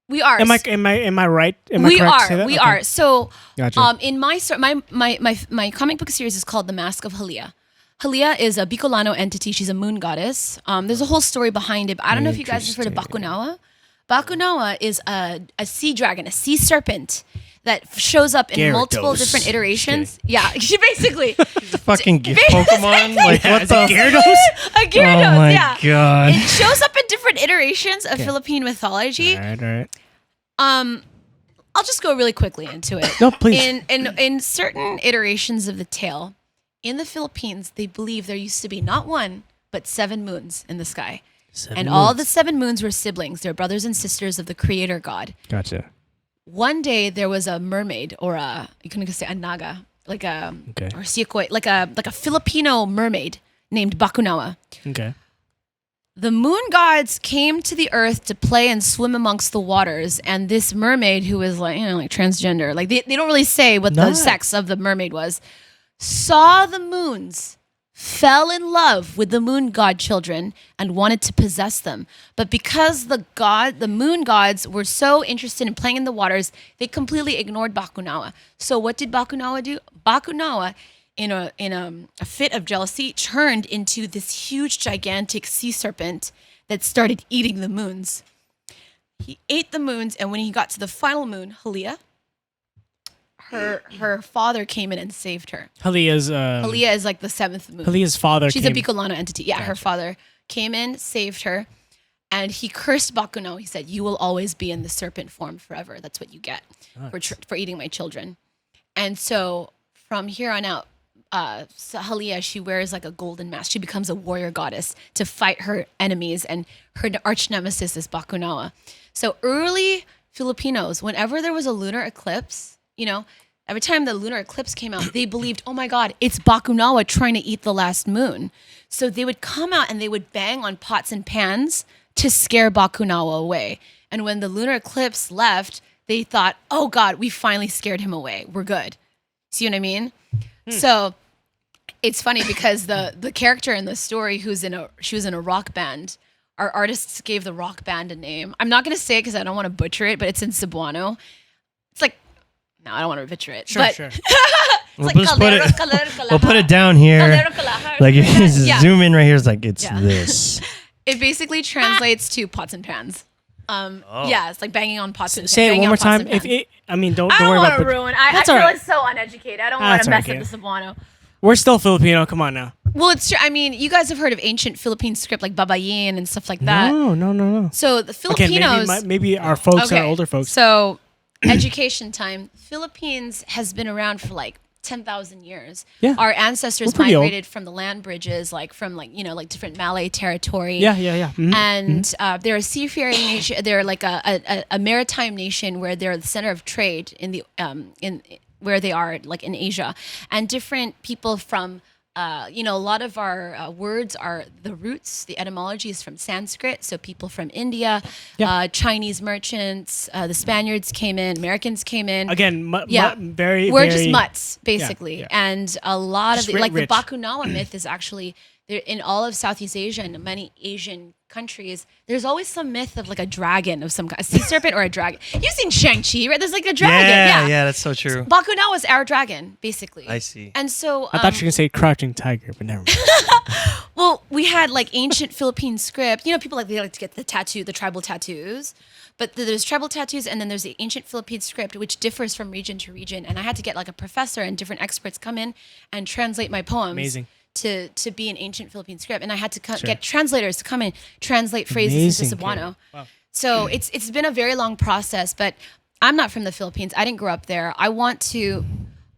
We are. Am I right? Am I We correct to are. say that? We Okay. are. So, Gotcha. in my comic book series is called The Mask of Halia. Halia is a Bicolano entity. She's a moon goddess. There's a whole story behind it. But I don't know if you guys have heard of Bakunawa. Bakunawa is a sea dragon, a sea serpent that shows up in multiple Gyarados. different iterations. Yeah, she basically Fucking Pokemon. Like what Is the? it Gyarados? a Gyarados. Oh my yeah, god. it shows up in different iterations of Philippine mythology. All right. I'll just go really quickly into it. No, please. In certain iterations of the tale, in the Philippines, they believe there used to be not one, but 7 moons in the sky. All the 7 moons were siblings. They're brothers and sisters of the creator god. Gotcha. One day there was a mermaid, or you can say a naga, like a or siakoy, like a Filipino mermaid named Bakunawa. Okay. The moon gods came to the earth to play and swim amongst the waters, and this mermaid, who was like, like transgender, like they don't really say what the sex of the mermaid was, saw the moons, fell in love with the moon god children, and wanted to possess them. But because the moon gods were so interested in playing in the waters, they completely ignored Bakunawa. So what did Bakunawa do? Bakunawa, in a fit of jealousy, turned into this huge, gigantic sea serpent that started eating the moons. He ate the moons, and when he got to the final moon, Halia, her father came in and saved her. Halia is like the 7th moon. Halia's father. She's a Bicolano entity. Yeah, her father came in, saved her, and he cursed Bakuno. He said, "You will always be in the serpent form forever. That's what you get for eating my children." And so from here on out, Halia, she wears like a golden mask. She becomes a warrior goddess to fight her enemies, and her arch nemesis is Bakunawa. So early Filipinos, whenever there was a lunar eclipse, every time the lunar eclipse came out, they believed, oh my God, it's Bakunawa trying to eat the last moon. So they would come out and they would bang on pots and pans to scare Bakunawa away. And when the lunar eclipse left, they thought, oh God, we finally scared him away. We're good. See what I mean? So it's funny because the character in the story she was in a rock band. Our artists gave the rock band a name. I'm not going to say it because I don't want to butcher it, but it's in Cebuano. It's like, no, I don't want to butcher it. Sure. We'll put it down here. Like if you zoom in right here, it's like it's this. It basically translates to pots and pans. Yeah, it's like banging on pots and pans. Say it one more time. Don't worry about want to ruin. I feel all right. like so uneducated. I don't want to mess up the Cebuano. We're still Filipino. Come on now. Well, it's true. I mean, you guys have heard of ancient Philippine script like babayin and stuff like that. No. So the Filipinos. Okay, maybe our folks are older folks. So education time. Philippines has been around for like 10,000 years. Yeah. Our ancestors migrated from the land bridges, like different Malay territory. Yeah. Mm-hmm. And they're a seafaring nation. They're like a maritime nation where they're the center of trade in where they are, like in Asia, and different people from. A lot of our words are the roots. The etymology is from Sanskrit. So people from India, Chinese merchants, the Spaniards came in, Americans came in. Again, we're just mutts basically, Yeah. And a lot of the rich. Bakunawa myth is actually there in all of Southeast Asia and many Asian countries. There's always some myth of like a dragon of some kind, a sea serpent or a dragon. You've seen Shang-Chi, right? There's like a dragon. Yeah, that's so true. Bakunawa is our dragon, basically. I see. And so I thought you were gonna say crouching tiger, but never mind. well, we had like ancient Philippine script. People they like to get the tribal tattoos. But there's tribal tattoos, and then there's the ancient Philippine script, which differs from region to region. And I had to get like a professor and different experts come in and translate my poems. Amazing. To be an ancient Philippine script. And I had to get translators to come in, translate phrases into Cebuano. Wow. So it's been a very long process, but I'm not from the Philippines. I didn't grow up there. I want to,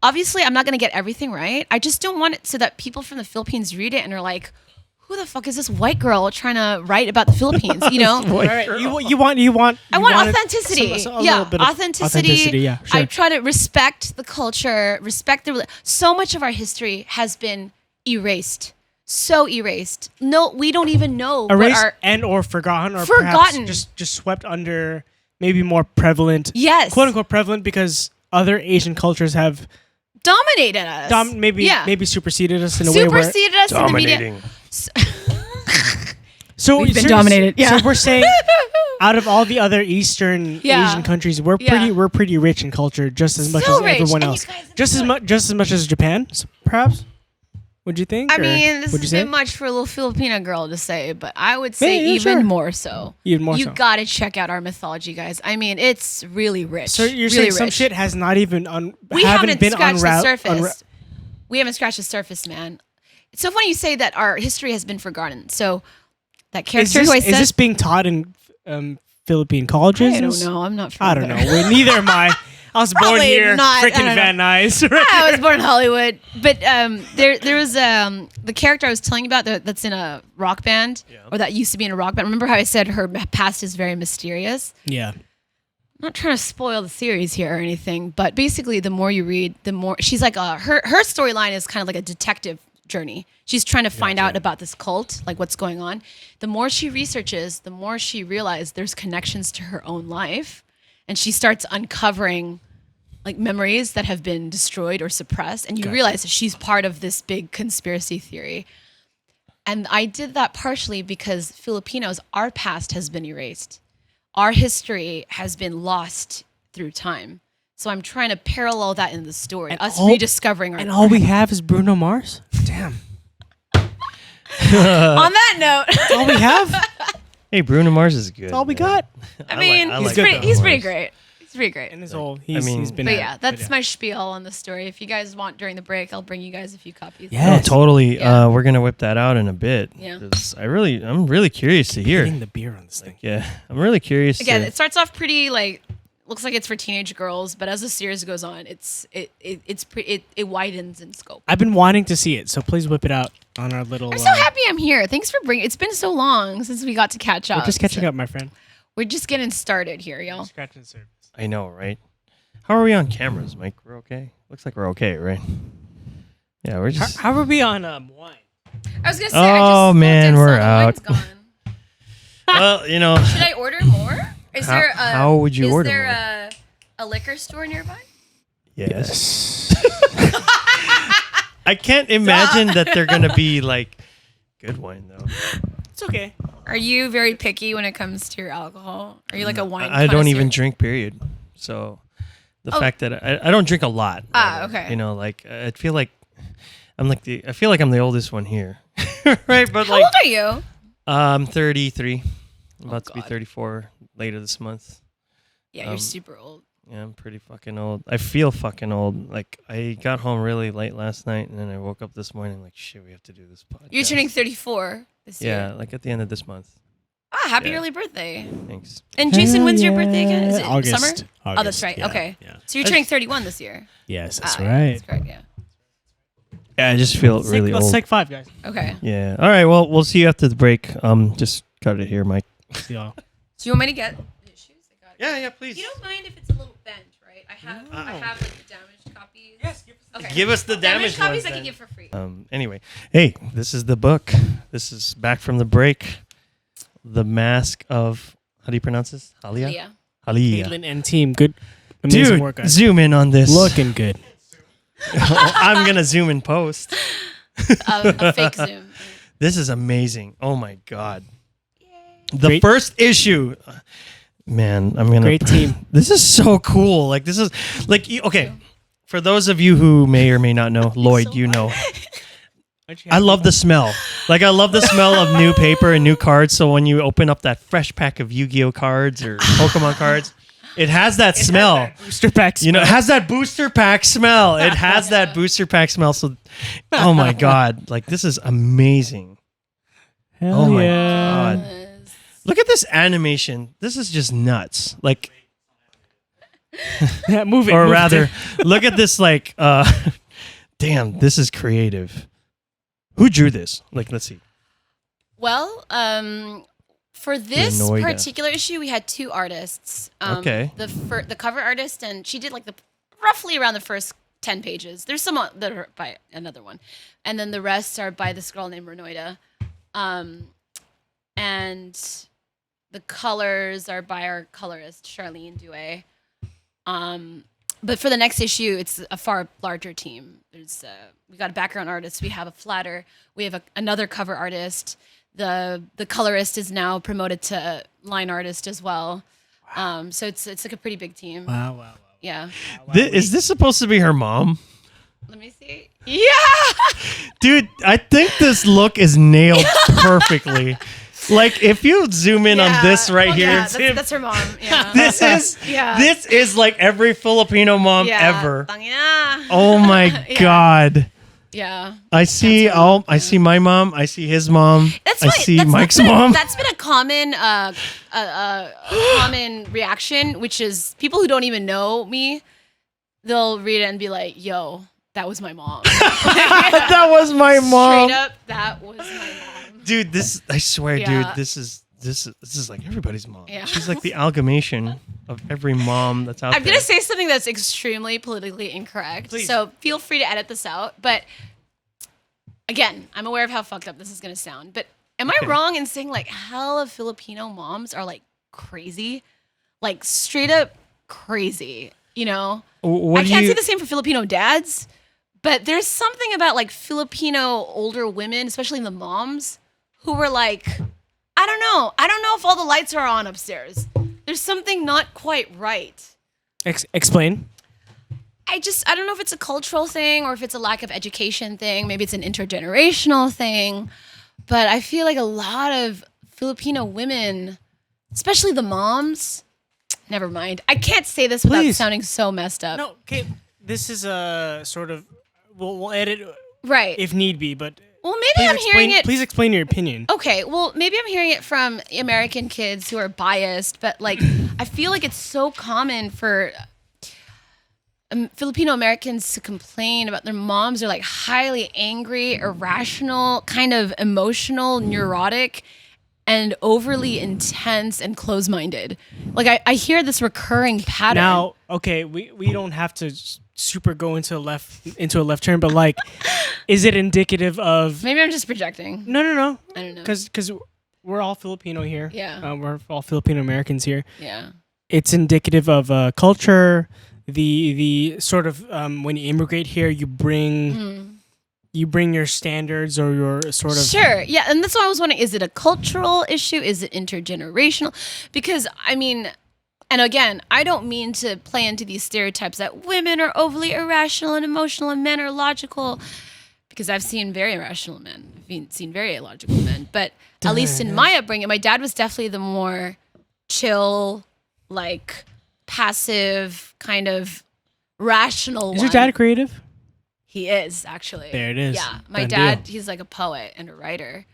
obviously I'm not going to get everything right. I just don't want it so that people from the Philippines read it and are like, who the fuck is this white girl trying to write about the Philippines? You know, All right. You want I want authenticity. Authenticity. Yeah, sure. I try to respect the culture, respect so much of our history has been erased. So erased. No, we don't even know erased what our and or forgotten or forgotten. perhaps just swept under maybe more prevalent. Yes. Quote unquote prevalent because other Asian cultures have dominated us. maybe superseded us in a way where superseded us in the media. So We've been dominated. Yeah. So we're saying out of all the other Eastern Asian countries, we're pretty rich in culture, just as much So as rich. everyone And else. you guys- Just as much as Japan, perhaps. Would you think? I or mean, this would you is a say? bit much for a little Filipino girl to say, but I would say Yeah, even sure. more so. Even more You so. gotta check out our mythology, guys. I mean, it's really rich. So you're really saying some rich. shit has not even We haven't been scratched the surface. unra- We haven't scratched the surface, man. It's so funny you say that our history has been forgotten. So that character who I said, is this being taught in Philippine colleges? I don't know. I'm not from I don't there. know. Neither am I. I was born Probably here, not. I freaking don't know. Van Nuys. I was born in Hollywood, but there was the character I was telling you about that's in a rock band, or that used to be in a rock band. Remember how I said her past is very mysterious? Yeah. I'm not trying to spoil the series here or anything, but basically, the more you read, the more she's like her storyline is kind of like a detective journey. She's trying to find out about this cult, like what's going on. The more she researches, the more she realizes there's connections to her own life. And she starts uncovering like memories that have been destroyed or suppressed. And you realize that she's part of this big conspiracy theory. And I did that partially because Filipinos, our past has been erased. Our history has been lost through time. So I'm trying to parallel that in the story, And us all- rediscovering our And all we have is Bruno Mars? Damn. On that note, That's all we have? Hey, Bruno Mars is good. That's all we got? I mean, I he's like pretty Bruno great. Mars. He's pretty great. And he's mean- been But at yeah, it. that's my spiel on the story. If you guys want during the break, I'll bring you guys a few copies. Yeah. No, totally. Yeah. We're gonna whip that out in a bit. Yeah. 'Cause I'm really curious to hear. Getting the beer on this thing. Yeah, I'm really curious. Again, to, it starts off pretty like looks like it's for teenage girls, but as the series goes on, it widens in scope. I've been wanting to see it, so please whip it out on our little... I'm so happy I'm here. Thanks for bringing. It's been so long since we got to catch up. We're just catching up, my friend. We're just getting started here, y'all. Scratching the surface. I know, right? How are we on cameras, Mike? We're okay. Looks like we're okay, right? Yeah, we're just. How are we on wine? I was gonna say. Oh, man, we're out. Gone. Well, you know. Should I order more? Is How- there a, how would you order Is there more? a liquor store nearby? Yes. I can't imagine that they're gonna be like good wine though. It's okay. Are you very picky when it comes to your alcohol? Are you like a wine? I don't even connoisseur? drink. Period. So the fact that I don't drink a lot. Ah, rather, okay. You know, like I feel like I feel like I'm the oldest one here, right? But How like old are you? 33. I'm about to be God. 34 later this month. Yeah, you're super old. Yeah, I'm pretty fucking old. I feel fucking old. Like I got home really late last night, and then I woke up this morning like, shit, we have to do this podcast. You're turning 34 this year. Yeah, like at the end of this month. Ah, happy Yeah. early birthday. Thanks. And Jason, when's your birthday again? Is it August. summer? Oh, that's right. Yeah, Okay. Yeah. So you're turning 31 this year. Yes, that's Ah, right. That's correct, yeah. Yeah, I just feel really Let's old. take 5, guys. Okay. Yeah. All right. Well, we'll see you after the break. Just cut it here, Mike. See y'all. Do you want me to get the shoes? I got it. Yeah, please. You don't mind if it's a little bent, right? I have like the damaged copies. Yes, give us Okay. Give us the damaged copies. ones, I can then. give for free. Anyway, hey, this is the book. This is back from the break. The Mask of, how do you pronounce this? Halia? Yeah. Halia. Kaitlyn and team, good. Amazing Dude, work, guys. zoom in on this. Looking good. I'm going to zoom in post. A fake Zoom. This is amazing. Oh my God. The Great- first issue. Man, I'm going to. Great team. This is so cool. Like, this is, like, okay. For those of you who may or may not know, Lloyd, you know. I love the smell. Like, I love the smell of new paper and new cards. So when you open up that fresh pack of Yu-Gi-Oh cards or Pokemon cards, it has that smell. Booster packs. You know, it has that booster pack smell. It has that booster pack smell. So, oh my God. Like, this is amazing. Hell Oh my yeah. God. Look at this animation. This is just nuts. Like, Yeah, move it. or move it. rather, look at this. Like, damn, this is creative. Who drew this? Like, let's see. Well, for this Noida. particular issue, we had two artists. Okay. The cover artist, and she did like roughly around the first 10 pages. There's some that are by another one, and then the rest are by this girl named Renoida. And the colors are by our colorist Charlene Douay. But for the next issue, it's a far larger team. There's we got a background artist, we have a flatter, we have another cover artist. The colorist is now promoted to line artist as well. So it's like a pretty big team. Wow. Yeah. Is this supposed to be her mom? Let me see. Yeah. Dude, I think this look is nailed perfectly. Like, if you zoom in on this right here, Yeah, that's her mom. Yeah. this is Yeah. this is like every Filipino mom Yeah. ever. Tangina. Oh my Yeah. God. Yeah. I see I see my mom, I see his mom, That's I why, see that's Mike's been, mom. That's been a common common reaction, which is people who don't even know me, they'll read it and be like, "Yo, that was my mom." That was my mom. Straight up, that was my mom. Dude, this I swear, Yeah. dude, this is like everybody's mom. Yeah. She's like the amalgamation of every mom that's out I'm there. gonna say something that's extremely politically incorrect, Please. so feel free to edit this out. But again, I'm aware of how fucked up this is gonna sound. But am I wrong in saying like hella Filipino moms are like crazy, like straight up crazy? You know, What I do can't you- say the same for Filipino dads, but there's something about like Filipino older women, especially the moms, who were like, I don't know if all the lights are on upstairs. There's something not quite right. Explain. I don't know if it's a cultural thing or if it's a lack of education thing. Maybe it's an intergenerational thing. But I feel like a lot of Filipino women, especially the moms, never mind. I can't say this without Please. sounding so messed up. No, okay. This is a sort of. We'll edit Right. if need be, but Well, maybe I'm hearing it. Please explain your opinion. Okay, well, maybe I'm hearing it from American kids who are biased, but like, I feel like it's so common for Filipino Americans to complain about their moms are like highly angry, irrational, kind of emotional, neurotic, and overly intense and close-minded. Like, I hear this recurring pattern. Now, okay, we don't have to super go into a left turn, but like, is it indicative of? Maybe I'm just projecting. No. I don't know. Because we're all Filipino here. Yeah. We're all Filipino Americans here. Yeah. It's indicative of culture. The sort of when you immigrate here, you bring your standards or your sort of Sure. Yeah. And that's why I was wondering, is it a cultural issue? Is it intergenerational? Because, I mean, and again, I don't mean to play into these stereotypes that women are overly irrational and emotional and men are logical, because I've seen very irrational men. I've seen very illogical men. But at least in my upbringing, my dad was definitely the more chill, like passive, kind of rational Is one. your dad creative? He is, actually. There it is. Yeah. My Done dad, deal. he's like a poet and a writer.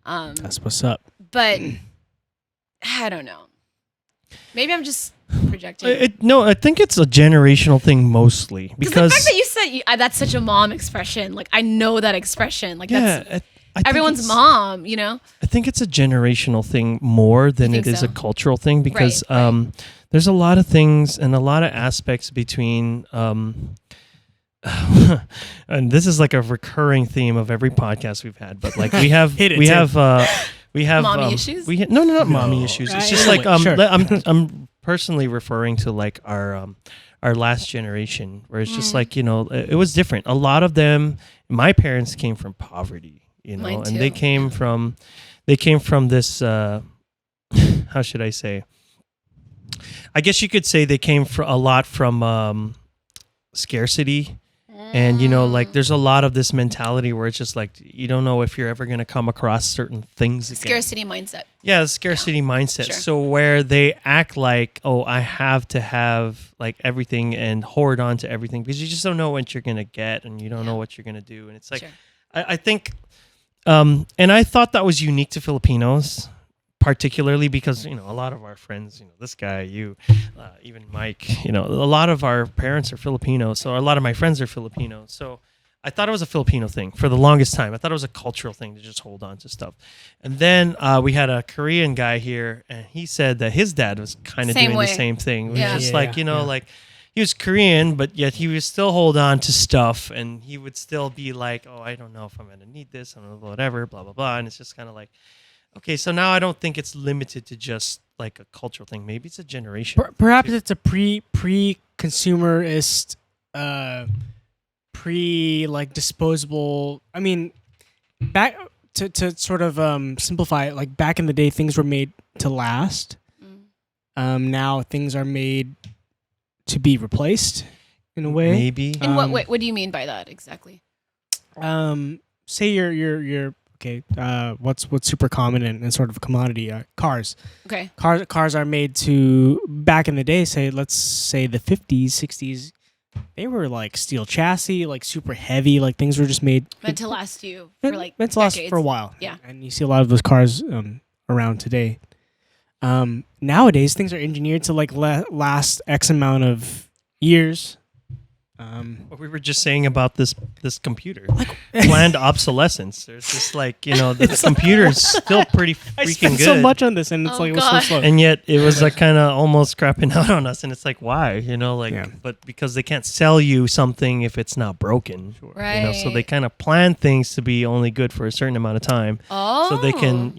That's what's up. But I don't know. Maybe I'm just projecting. No, I think it's a generational thing mostly Because because the fact that you said that's such a mom expression, like I know that expression, like yeah, that's I think everyone's it's- mom, you know. I think it's a generational thing more than think it is so? a cultural thing because Right. There's a lot of things and a lot of aspects between and this is like a recurring theme of every podcast we've had, but like we have Hit it, we Tim. have we have Mommy issues? No, not mommy issues. It's just Yeah, like sure. I'm personally referring to like our last generation where it's just like, you know, it was different. A lot of them, my parents came from poverty, you know, Mine and they too. came from this how should I say? I guess you could say they came a lot from scarcity. And, you know, like there's a lot of this mentality where it's just like, you don't know if you're ever going to come across certain things again. Scarcity mindset. Yeah, scarcity mindset. Sure. So where they act like, oh, I have to have like everything and hoard on to everything because you just don't know what you're going to get and you don't know what you're going to do. And it's like, Sure. I think, and I thought that was unique to Filipinos particularly because a lot of our friends, this guy, you, even Mike, a lot of our parents are Filipino, so a lot of my friends are Filipino. So I thought it was a Filipino thing for the longest time. I thought it was a cultural thing to just hold on to stuff. And then we had a Korean guy here, and he said that his dad was kind of doing the same thing. It was just like like he was Korean, but yet he would still hold on to stuff, and he would still be like, oh, I don't know if I'm going to need this, I don't know, whatever, blah, blah, blah. And it's just kind of like, okay, so now I don't think it's limited to just like a cultural thing. Maybe it's a generation. Perhaps it's a pre-consumerist, like disposable. I mean, back to sort of simplify it. Like back in the day, things were made to last. Now things are made to be replaced in a way. Maybe. In what way? What do you mean by that exactly? Say you're okay. What's super common and sort of a commodity? Cars. Okay. Cars are made to, back in the day, let's say the 50s, 60s. They were like steel chassis, like super heavy. Like things were just made meant to last you for like meant to last decades. for a while. Yeah. And you see a lot of those cars around today. Nowadays, things are engineered to like last X amount of years. What we were just saying about this computer, planned obsolescence. There's just like the computer's still pretty I freaking spent good. so much on this, and it's Oh, like it was God. so slow. And yet it was like kind of almost crapping out on us, and it's like why, Yeah. but because they can't sell you something if it's not broken, Right. so they kind of plan things to be only good for a certain amount of time, Oh. so they can,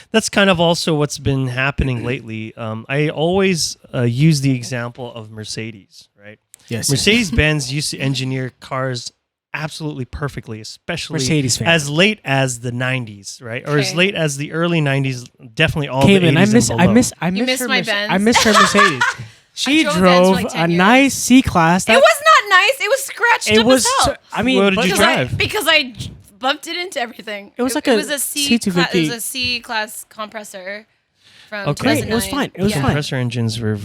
that's kind of also what's been happening lately. I always use the example of Mercedes, right? Yes. Mercedes-Benz used to engineer cars absolutely perfectly, especially Mercedes fan. as late as the 90s, right? Or as Okay. late as the early 90s, definitely all Kaitlyn, the 80s and I below. miss You missed her my Merce- Benz. I miss her Mercedes. She drove Benz for drove like 10 a years. nice C-Class. It was not nice. It was scratched It up was. as hell. I mean, What did you because drive? because I bumped it into everything. It was like it a was a C class. C250. It was a C class compressor from Okay. 2009. It was fine. It was yeah. fine. Compressor engines were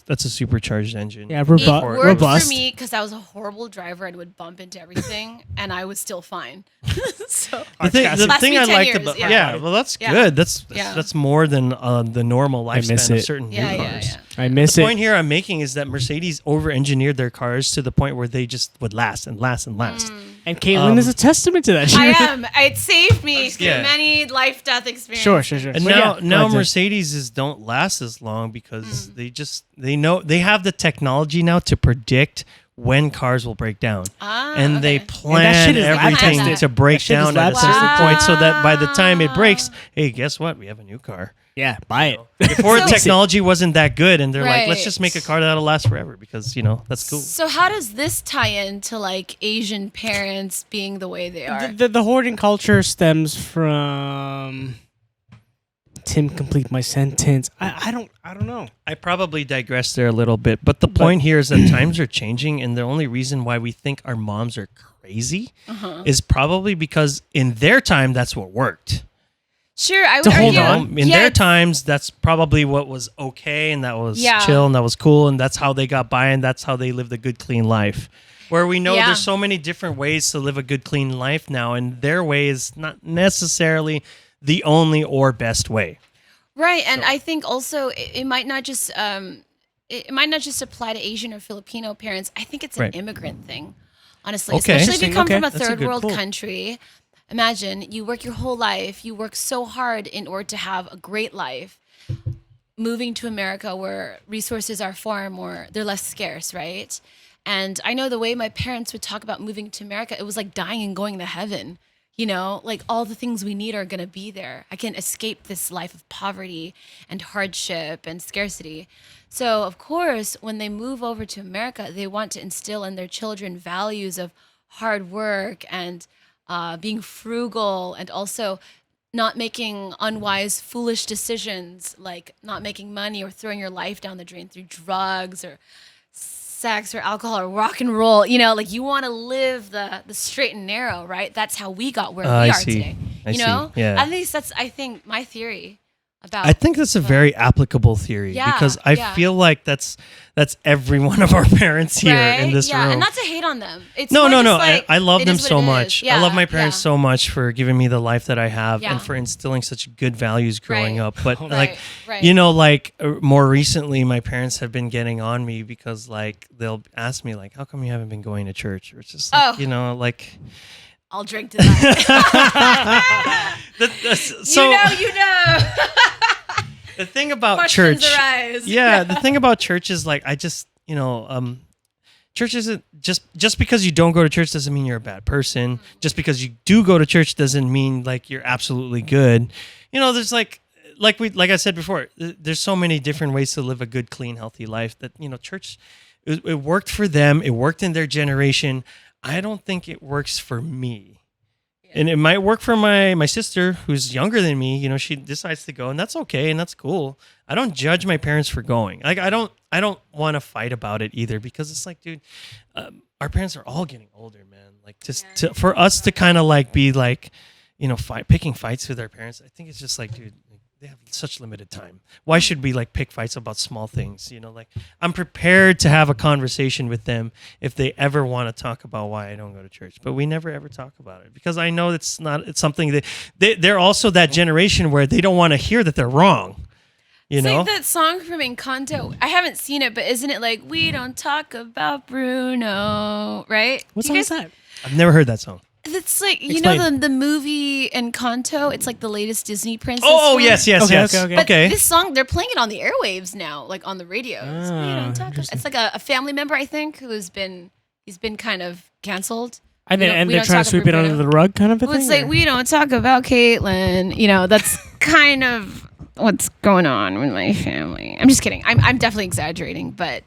that's a supercharged engine. Yeah, It worked robust. for me because I was a horrible driver and would bump into everything, and I was still fine. So The thing, Last the thing me I 10 liked years, about yeah. well, that's Yeah. good. That's Yeah. that's more than the normal miss lifespan of it. certain new yeah, cars. yeah, yeah. I miss The it. point here I'm making is that Mercedes over-engineered their cars to the point where they just would last and last and last. And Kaitlyn is a testament to that. I am. It saved me Yeah. many life-death experiences. Sure. And But now, yeah, now go ahead, Mercedes don't last as long because they know they have the technology now to predict when cars will break down, and they Okay. plan shit is lab everything tested. to break That shit is down lab at a certain tested. point, so that by the time it breaks, hey, guess what? We have a new car. Yeah, buy it. Before So- technology wasn't that good, and they're like, let's Right. just make a car that'll last forever because that's cool. So how does this tie into like Asian parents being the way they are? The hoarding culture stems from. Tim, complete my sentence. I don't know. I probably digressed there a little bit, but the point here is that times are changing, and the only reason why we think our moms are crazy is probably because in their time that's what worked. Sure, I would To hold argue. on. In Yeah, their times, that's probably what was okay, and that was Yeah. chill, and that was cool, and that's how they got by, and that's how they lived a good, clean life. Where we know Yeah. there's so many different ways to live a good, clean life now, and their way is not necessarily the only or best way. Right, and I think also it might not just apply to Asian or Filipino parents. I think it's an Right. immigrant thing, honestly. Okay. Especially if you Interesting. come Okay. from a That's a third good world pull. country. Imagine you work your whole life, you work so hard in order to have a great life. Moving to America where resources are far more, they're less scarce, right? And I know the way my parents would talk about moving to America, it was like dying and going to heaven. Like all the things we need are going to be there. I can escape this life of poverty and hardship and scarcity. So, of course, when they move over to America, they want to instill in their children values of hard work and being frugal, and also not making unwise, foolish decisions, like not making money or throwing your life down the drain through drugs or sex or alcohol or rock and roll. Like you want to live the straight and narrow, right? That's how we got where we I are see. today. I see. Yeah. At least that's, I think, my theory. about. I think that's a very applicable theory Yeah, because I yeah. feel like that's every one of our parents here in this room. And not to hate on them. It's No, more no, just no. like, I love it them is what so it is. much. I love my parents so much for giving me the life that I have Yeah. and for instilling such good values growing Right. up. But Right, right. you know, like more recently, my parents have been getting on me because like they'll ask me like, "How come you haven't been going to church?" Or it's just like, Oh. you know, like. I'll drink to that. So you know. the thing about Questions church, arise. yeah, the thing about church is like I just, you know, church isn't just because you don't go to church doesn't mean you're a bad person. Just because you do go to church doesn't mean like you're absolutely good. You know, there's like I said before, there's so many different ways to live a good, clean, healthy life that, you know, church it worked for them, it worked in their generation. I don't think it works for me. And it might work for my sister who's younger than me. You know, she decides to go, and that's okay, and that's cool. I don't judge my parents for going. Like I don't want to fight about it either because it's like, dude, our parents are all getting older, man. Like for us to kind of like be like, you know, picking fights with our parents. I think it's just like, dude, they have such limited time. Why should we like pick fights about small things? You know, like I'm prepared to have a conversation with them if they ever want to talk about why I don't go to church, but we never ever talk about it because I know it's something that they're also that generation where they don't want to hear that they're wrong. You It's know, like that song from Encanto. I haven't seen it, but isn't it like we don't talk about Bruno, right? What You song is guys- that? I've never heard that song. It's like you know Explain. the movie Encanto. It's like the latest Disney princess. Oh, one. yes. Okay. But this song, they're playing it on the airwaves now, like on the radio. We don't talk about- interesting. It's like a family member, I think, he's been kind of canceled. And We don't- we they're don't trying talk to sweep about it under Bruno. the rug, kind of a It was thing. like or- we don't talk about Kaitlyn. You know, that's kind of what's going on with my family. I'm just kidding. I'm definitely exaggerating, but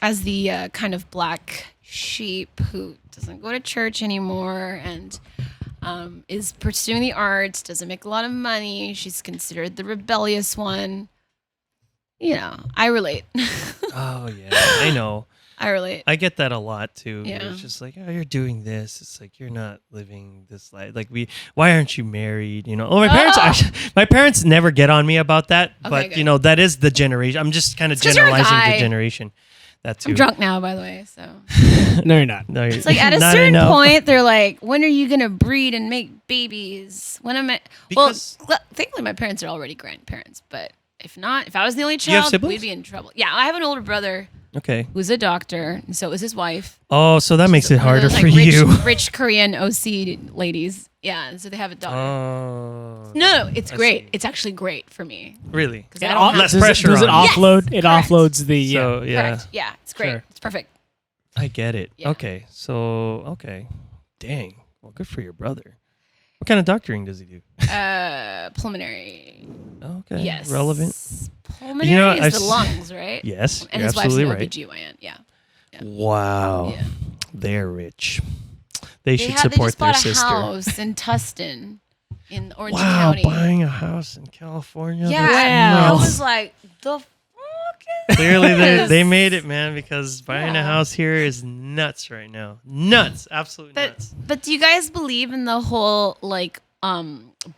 as the kind of black sheep who doesn't go to church anymore and is pursuing the arts, doesn't make a lot of money, she's considered the rebellious one. You know, I relate. Oh yeah, I know. I relate. I get that a lot too. Yeah. It's just like, oh, you're doing this. It's like you're not living this life. Like why aren't you married? You know. Oh, my parents never get on me about that. Okay, But good. you know, that is the generation. I'm just kind of 'cause you're a generalizing guy. the generation. That too. I'm drunk now, by the way, so. No, you're not. No, It's like at a not certain enough. point, they're like, "When are you gonna breed and make babies?" When am I? Because- Well, thankfully, my parents are already grandparents. But if not, if I was the only you have child, siblings? we'd be in trouble. Yeah, I have an older brother Okay. who's a doctor, and so is his wife. Oh, so that makes it One of harder those, for like, you. rich Korean OC ladies. Yeah, and so they have a daughter. Oh. No, it's I great. see. It's actually great for me. Really? 'Cause I don't have- Less does pressure Does it on you. offload? Yes, It correct. offloads the. So yeah, Correct. Yeah, it's great. Sure. It's perfect. I get it. Yeah. Okay. So okay. Dang. Well, good for your brother. What kind of doctoring does he do? Pulmonary. Okay. Yes. Relevant. Pulmonary You know, is I've the s- lungs, right? Yes. And you're his wife's absolutely an right. OBGYN. Yeah. Wow. Yeah. They're rich. They should They support just bought their a sister. house in Tustin, in Orange Wow, County. buying a house in California. Yeah, that's I nuts. was like, the fuck. Is Clearly, this? they made it, man. Because buying a Yeah. house here is nuts right now. Nuts, absolutely But nuts. but do you guys believe in the whole like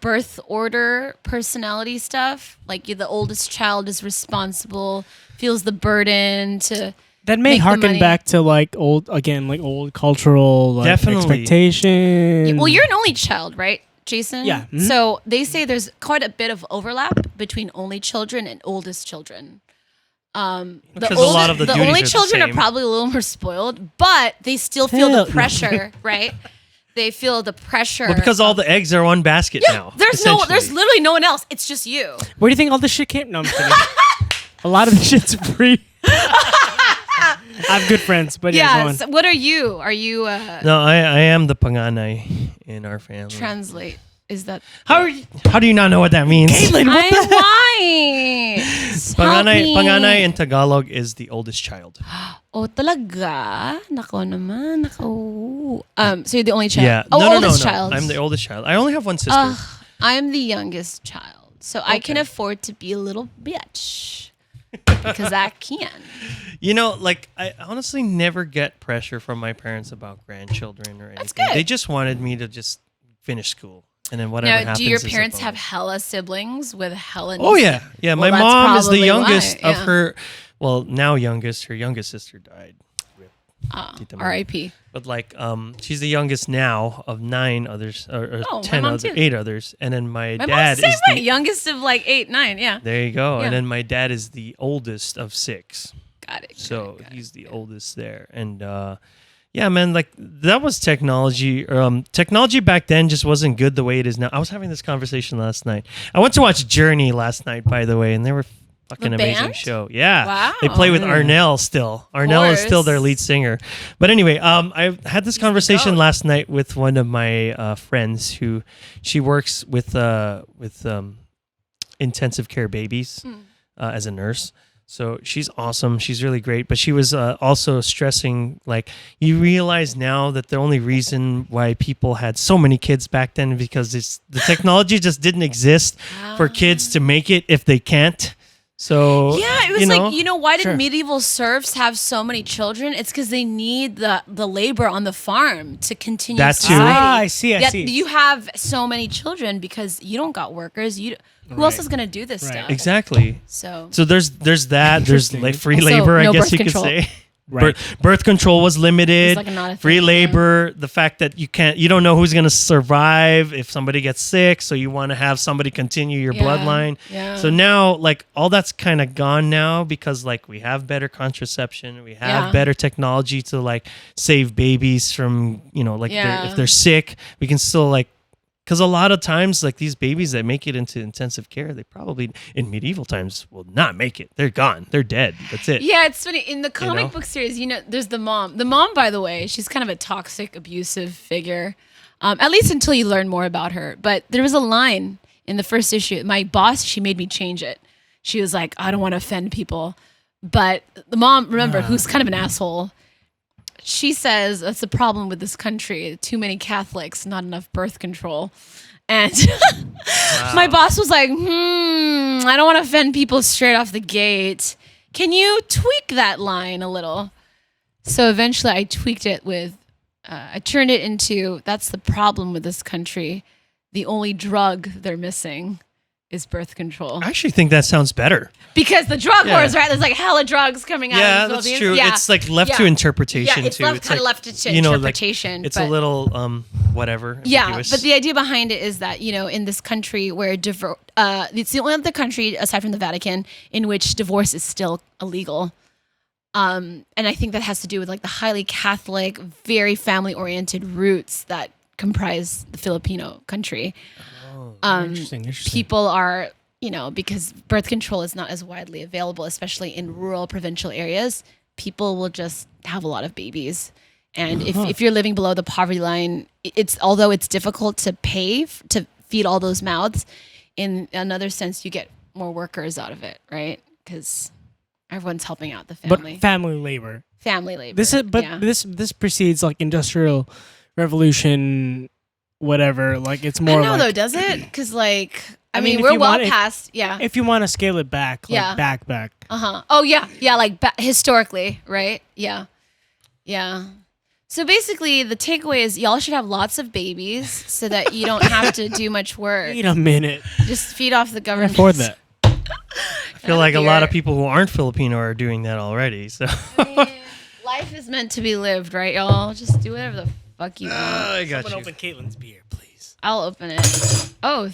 birth order personality stuff? Like the oldest child is responsible, feels the burden to. That may make the harken money. back to like old cultural like, Definitely. expectation. Well, you're an only child, right, Jason? Yeah. Mhm. So they say there's quite a bit of overlap between only children and oldest children. Because a lot of the duties only are the children are same. probably a little more spoiled, but they still feel Hell the no. pressure, right? They feel the pressure. Well, because all the eggs are one basket now. there's essentially. literally no one else. It's just you. Where do you think all this shit came? No, I'm kidding. A lot of the shit's free. I have good friends, but yeah, go Yeah. on. So what are you? Are you No, I am the panganay in our family. translate? Is that How do you not know what that means? Caitlyn, what the hell? I'm white. Panganay in Tagalog is the oldest child. Oh, talaga? Nako naman. Nako. So you're the only child? Yeah. Oh, no, oldest no. child. I'm the oldest child. I only have one sister. Ugh, I'm the youngest child. So I can Okay. afford to be a little bitch. Because I can. You know, like I honestly never get pressure from my parents about grandchildren or anything. good. They just wanted me to just finish school. And then whatever Now, happens do your is a parents have bonus. hella siblings with hella? Oh yeah, yeah. Well, My that's mom is the probably youngest why, of yeah. her. Well, now youngest. Her youngest sister died. Tita Maria. R.I.P. But like, she's the youngest now of 9 others, or Oh, my 10 mom other, too. 8 others, and then my My dad mom's the is same way. the. Youngest of like 8, 9. Yeah. There you go. Yeah. And then my dad is the oldest of 6. Got it. So got it. he's the oldest there, and yeah, man, like that was technology. Technology back then just wasn't good the way it is now. I was having this conversation last night. I went to watch Journey last night, by the way, and they were fucking The amazing band? show. Yeah, Wow. they play with Mm. Arnell still. Arnell is still their course. lead singer. But anyway, I had this conversation goat. last night with one of my friends who she works with intensive care babies as a nurse. So she's awesome. She's really great. But she was also stressing, like, you realize now that the only reason why people had so many kids back then because the technology just didn't exist for kids to make it if they can't. So Yeah, it was why did Sure. medieval serfs have so many children? It's because they need the labor on the farm to continue That too. society. I see. Yet you have so many children because you don't got workers. Who else Right. is gonna do this Right. stuff? exactly. So So there's that. There's Interesting. like free Also, labor, I no guess birth you control. could say. Right. Birth control was limited. It's like not a Free thing, labor, the fact that you don't know who's going to survive if somebody gets sick, so you want to have somebody continue your Yeah, bloodline. yeah. So now, like, all that's kind of gone now because, like, we have better contraception, we have Yeah. better technology to like save babies from, like Yeah. if they're sick, we can still like. Because a lot of times, like these babies that make it into intensive care, they probably in medieval times will not make it. They're gone. They're dead. That's it. yeah, it's funny in the comic know? book series. There's the mom. The mom, by the way, she's kind of a toxic, abusive figure. At least until you learn more about her. But there was a line in the first issue. My boss, she made me change it. She was like, I don't want to offend people, but the mom, remember, who's kind of an asshole. She says that's the problem with this country. Too many Catholics, not enough birth control. And my boss was like, I don't want to offend people straight off the gate. Can you tweak that line a little? So eventually I tweaked it with, I turned it into, that's the problem with this country. The only drug they're missing is birth control. I actually think that sounds better. Because the drug Yeah. wars, right? There's like hella drugs coming out Yeah, of the that's Philippines. true. Yeah. It's like left Yeah. to interpretation Yeah, it's too. kind like, of left to like, interpretation. it's but, a little whatever. yeah, ambiguous. but the idea behind it is that, in this country where it's the only other country aside from the Vatican in which divorce is still illegal. And I think that has to do with like the highly Catholic, very family-oriented roots that comprise the Filipino country. Interesting. People are, because birth control is not as widely available, especially in rural provincial areas, people will just have a lot of babies. And if you're living below the poverty line, although it's difficult to pay to feed all those mouths, in another sense, you get more workers out of it, right? Because everyone's helping out the family. But family labor. Family labor. This precedes like industrial revolution, whatever. Like it's more I know like though, does it? Because I mean, mean, if we're you well want it- past, yeah. if you want to scale it back, like Yeah. back. Oh yeah, like historically, right? Yeah. So basically, the takeaway is y'all should have lots of babies so that you don't have to do much work. Wait a minute. Just feed off the government. Afford that. I feel like a lot of people who aren't Filipino are doing that already. So Life is meant to be lived, right, y'all? Just do whatever the fuck you want. I got you. Open Kaitlyn's beer, please. I'll open it. Oh,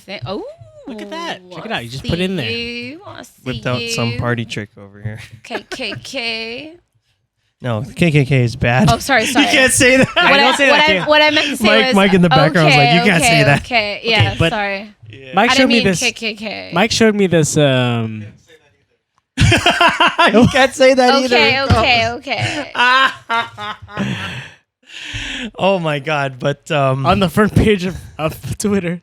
Look at that. Check it out. You just put it in there. Whipped out some party trick over here. KKK. No, KKK is bad. Oh, sorry. You can't say that. Don't say that, What I meant to say was Mike in the background was like, you can't say that. Okay, yeah, but- sorry. Mike I showed didn't me mean this. KKK. Mike showed me this. You can't say that Okay. Oh my god! But on the front page of Twitter.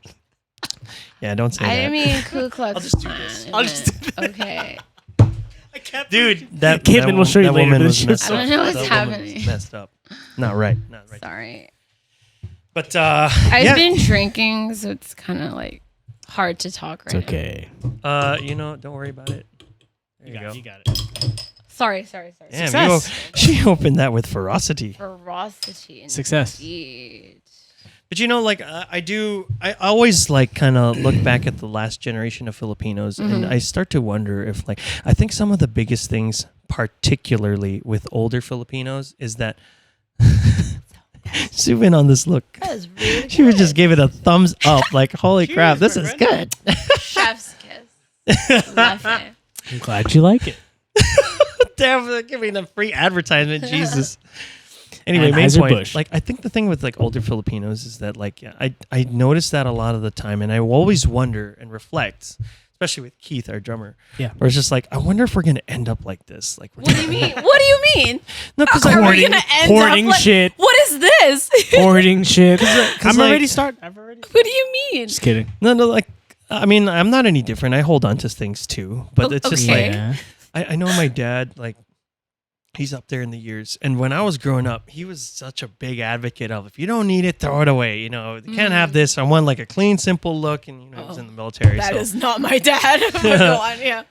yeah, don't say I that. didn't mean Ku Klux I'll just do Klan. this. I'll just do Okay. Dude, that Kaitlyn will show you that later, woman but was it's messed just- up. I don't know what's That woman happening. was messed up. Not right. Sorry. But I've been drinking, so it's kind of like hard to talk right It's okay. don't worry about it. There you go. You got it. now. Sorry. Damn, she opened that with ferocity. Ferocity. Success. Indeed. But like I always like kind of look back at the last generation of Filipinos, and I start to wonder if like I think some of the biggest things, particularly with older Filipinos, is that she went on this look. That was really good. She was just gave it a thumbs up, like holy crap, this is good. Chef's kiss. Love it. I'm glad you like it. Damn, they're giving them free advertisement, Jesus. Anyway, And main point. Anheuser-Busch. Like, I think the thing with like older Filipinos is that like I notice that a lot of the time, and I always wonder and reflect, especially with Keith, our drummer. Yeah. Where it's just like I wonder if we're gonna end up like this. Like, What do you mean? What do you mean? No, because Are we Hoarding- gonna end hoarding up like, shit. What is this? Hoarding shit. I'm like- already starting. I've already. What do you mean? Just kidding. no, like I mean, I'm not any different. I hold on to things too, but Oh, it's just okay. like Yeah. I know my dad, like, he's up there in the years. And when I was growing up, he was such a big advocate of, if you don't need it, throw it away. You know, you can't have this. I want like a clean, simple look. And, he was in the military. That so is not my dad. Go on, yeah.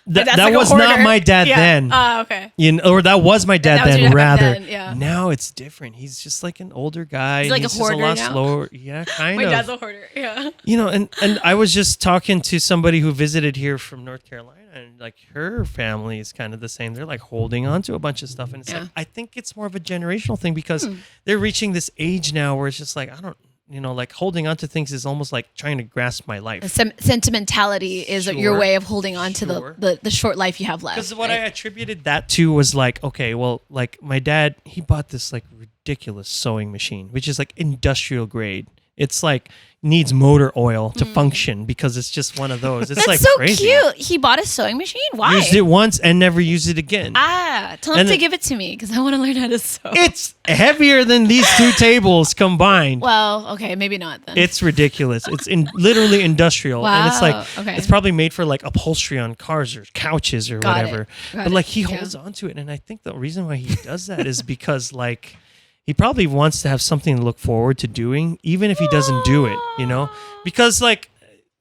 that like a was not hoarder. my dad Yeah. then. Okay. Or that was my dad That was then, your dad rather. then, yeah. Now it's different. He's just like an older guy. He's and like a he's just hoarder lot now? slower. Yeah, kind My of. dad's a hoarder. Yeah. And I was just talking to somebody who visited here from North Carolina, and like her family is kind of the same. They're like holding on to a bunch of stuff, and it's Yeah. like I think it's more of a generational thing because they're reaching this age now where it's just like I don't, like holding on to things is almost like trying to grasp my life. Sentimentality is your Sure. way of holding on to Sure. the short life you have left. Because what right? I attributed that to was like, okay, well, like my dad, he bought this like ridiculous sewing machine, which is like industrial grade. It's like needs motor oil to function because it's just one of those. It's That's like so crazy. cute. He bought a sewing machine. Why? Used it once and never used it again. Tell him And to it- give it to me because I want to learn how to sew. It's heavier than these two tables combined. Well, okay, maybe not then. It's ridiculous. It's literally industrial, and it's Wow, like okay. it's probably made for like upholstery on cars or couches or Got it. whatever. Got But it. like he Yeah. holds on to it, and I think the reason why he does that is because like he probably wants to have something to look forward to doing, even if he doesn't do it. Because like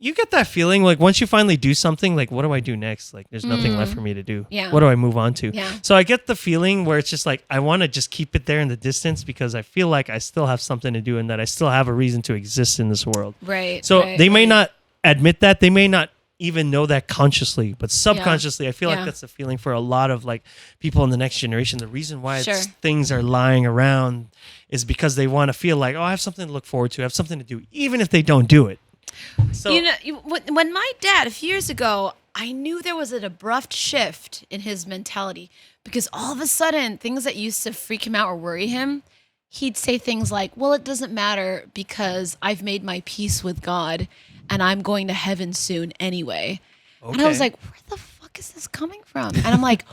you get that feeling like once you finally do something, like what do I do next? Like there's nothing left for me to do. Yeah. What do I move on to? Yeah. So I get the feeling where it's just like I want to just keep it there in the distance because I feel like I still have something to do and that I still have a reason to exist in this world. right. So right, they may right. not admit that. They may not even know that consciously, but subconsciously, I feel Yeah. like that's a feeling for a lot of like people in the next generation. The reason why Sure. things are lying around is because they want to feel like, oh, I have something to look forward to. I have something to do, even if they don't do it. So When my dad a few years ago, I knew there was an abrupt shift in his mentality because all of a sudden things that used to freak him out or worry him, he'd say things like, well, it doesn't matter because I've made my peace with God and I'm going to heaven soon anyway. And I was Okay. like, where the fuck is this coming from? And I'm like,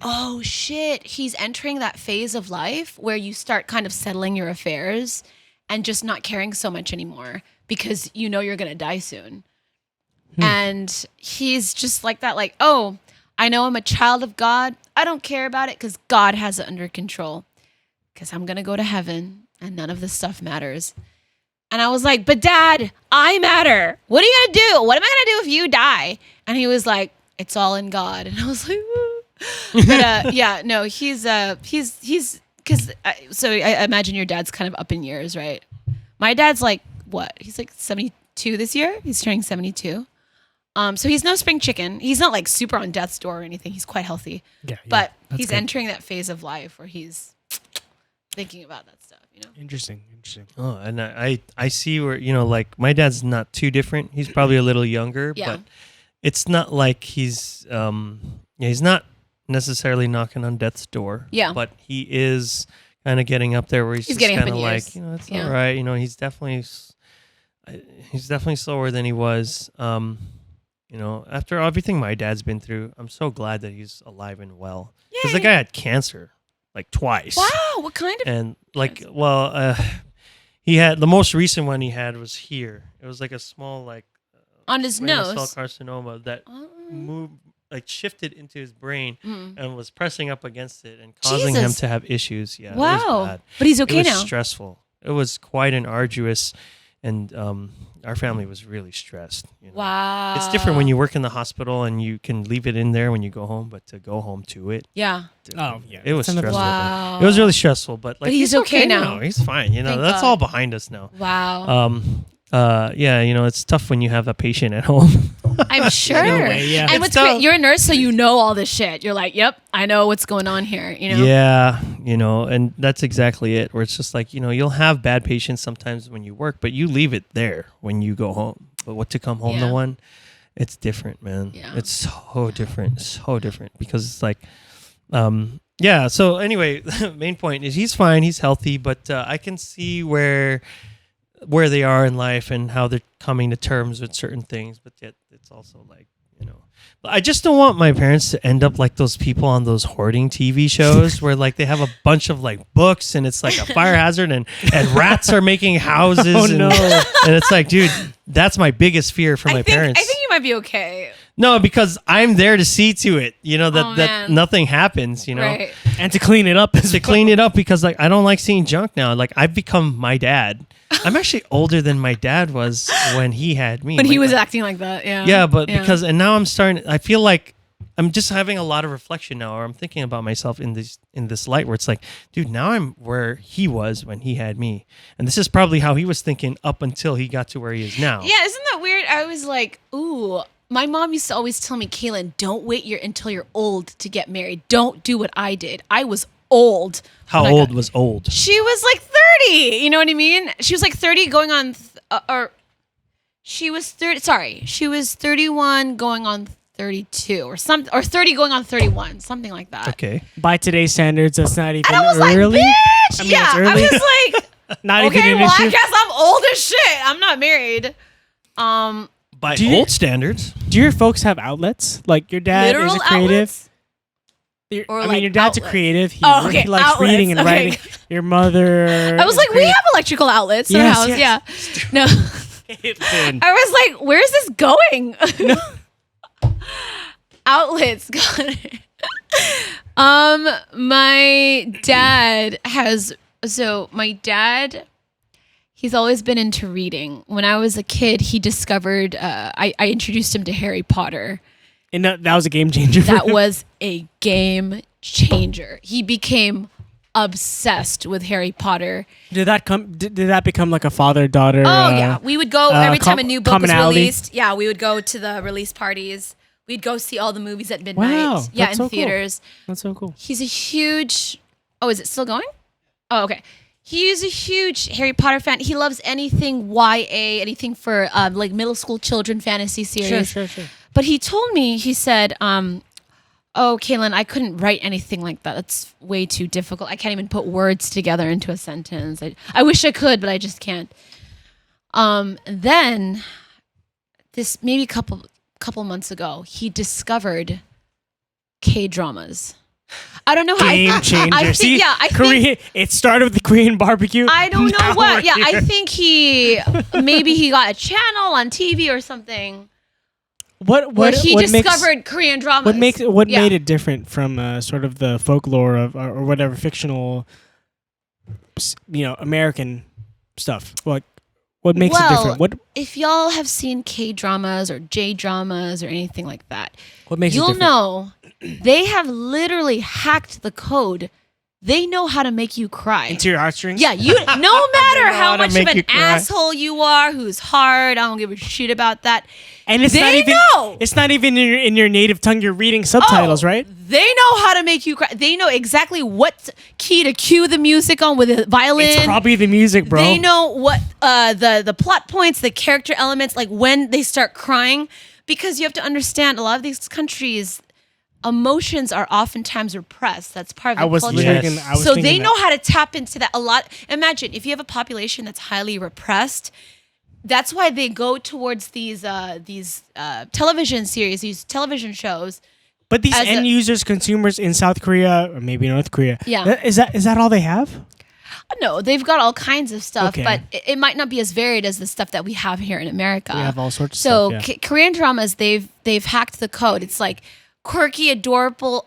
oh shit, he's entering that phase of life where you start kind of settling your affairs and just not caring so much anymore because you know you're going to die soon. And he's just like that, like, oh, I know I'm a child of God. I don't care about it because God has it under control because I'm going to go to heaven and none of this stuff matters. And I was like, but Dad, I matter. What are you going to do? What am I going to do if you die? And he was like, it's all in God. And I was like, "Woo." But yeah, no, he's because so I imagine your dad's kind of up in years, right? My dad's like, what? He's like 72 this year. He's turning 72. So he's no spring chicken. He's not like super on death's door or anything. He's quite healthy. Yeah, But that's he's good. entering that phase of life where he's thinking about that stuff, you know? Interesting. Oh, and I see where, like my dad's not too different. He's probably a little younger, Yeah. but it's not like he's he's not necessarily knocking on death's door. Yeah. But he is kind of getting up there where he's just getting up kind of in like, years. it's Yeah. all right. He's definitely slower than he was. After everything my dad's been through, I'm so glad that he's alive and well. Because the Yay. guy had cancer like twice. Wow, what kind of? And like, he had the most recent one he had was here. It was like a small like On his renal nose. cell carcinoma that Oh. moved, like shifted into his brain Mm. and was pressing up against it and causing him Jesus. to have issues. Yeah, it was Wow. bad. But he's okay It was now. stressful. It was quite an arduous. and our family was really stressed. You know? Wow. It's different when you work in the hospital and you can leave it in there when you go home, but to go home to it. Yeah. Oh, yeah. It was stressful. Wow. It was really stressful, but like he's okay now. He's fine. You know, Thank that's God. all behind us now. Wow. Yeah, you know, it's tough when you have a patient at home. I'm sure. In a way, yeah. And It's what's great, tough. you're a nurse, so you know all this shit. You're like, yep, I know what's going on here. You know? Yeah, you know, and that's exactly it. Where it's just like, you know, you'll have bad patients sometimes when you work, but you leave it there when you go home. But what to come home Yeah. to one, it's different, man. Yeah. It's so different because it's like, yeah. So anyway, main point is he's fine, he's healthy, but I can see where they are in life and how they're coming to terms with certain things, but yet it's also like, you know, I just don't want my parents to end up like those people on those hoarding TV shows where like they have a bunch of like books and it's like a fire hazard and rats are making houses. Oh, and, no. and it's like, dude, that's my biggest fear for my parents. I think you might be okay. No, because I'm there to see to it, you know, that, Oh, that man. nothing happens, you know. Right. And to clean it up. To clean it up because like I don't like seeing junk now. Like I've become my dad. I'm actually older than my dad was when he had me. When he Like, was acting like that, yeah. yeah, but because and now I'm starting. I feel like I'm just having a lot of reflection now, or I'm thinking about myself in this light where it's like, dude, now I'm where he was when he had me, and this is probably how he was thinking up until he got to where he is now. Yeah, isn't that weird? I was like, ooh. My mom used to always tell me, Kaitlyn, don't wait until you're old to get married. Don't do what I did. I was old. How when I old got- was old? She was like 30. You know what I mean? She was like 30 going on, she was 30. Sorry, she was 31 going on 32 or 30 going on 31, something like that. Okay. By today's standards, that's not even And I was early. like, bitch, I mean, yeah. it's I early. was like, Not okay, even an well, I issue. guess I'm old as shit. I'm not married. By Do you- old standards. Do your folks have outlets? Like your dad Literal is a creative. outlets? Your- Or I mean, like your dad's outlets? a creative. He, Oh, okay, he likes outlets, reading and okay. writing. Your mother. I was is like, we creative. have electrical outlets in our Yes, house. yes. Yeah. No. Kaitlyn. I was like, where's this going? Outlets. Got it. My dad he's always been into reading. When I was a kid, he discovered, I introduced him to Harry Potter. And that was a game changer. for That him. was a game changer. He became obsessed with Harry Potter. Did that become like a father-daughter? Oh yeah, we would go every time a new book was commonality? released. Yeah, we would go to the release parties. We'd go see all the movies at midnight. Wow, yeah, that's in so cool. theaters. That's so cool. He's a huge. Oh, is it still going? Oh, okay. He is a huge Harry Potter fan. He loves anything YA, anything for like middle school children fantasy series. Sure. But he told me, he said, "Oh, Kaitlyn, I couldn't write anything like that. That's way too difficult. I can't even put words together into a sentence. I wish I could, but I just can't." Then, this maybe a couple months ago, he discovered K-dramas. I don't know how. Game changer. I think, See, yeah, I Korea. think. It started with the Korean barbecue. I don't know Now what. we're Yeah, I here. think maybe he got a channel on TV or something. What Where he what makes- discovered Korean dramas. What Yeah. made it different from sort of the folklore of or whatever fictional, American stuff? What makes it different? If y'all have seen K-dramas or J-dramas or anything like that, What makes it you'll different? know they have literally hacked the code. They know how to make you cry. Into your heartstrings. Yeah, no matter know how how to much of make an you cry. asshole you are, who's hard, I don't give a shit about that. And it's They not even. know. It's not even in your native tongue. You're reading subtitles, Oh, right? They know how to make you cry. They know exactly what key to cue the music on with a violin. It's probably the music, bro. They know what the plot points, the character elements, like when they start crying, because you have to understand a lot of these countries, emotions are oftentimes repressed. That's part of the I was culture. literally. Yes. I was So thinking they that. know how to tap into that a lot. Imagine if you have a population that's highly repressed. That's why they go towards these television series, these television shows. But these as end a- users, consumers in South Korea or maybe North Korea. Yeah. Is that all they have? No, they've got all kinds of stuff, Okay. but it might not be as varied as the stuff that we have here in America. We have all sorts of So stuff. Yeah. Korean dramas, they've hacked the code. It's like quirky, adorable,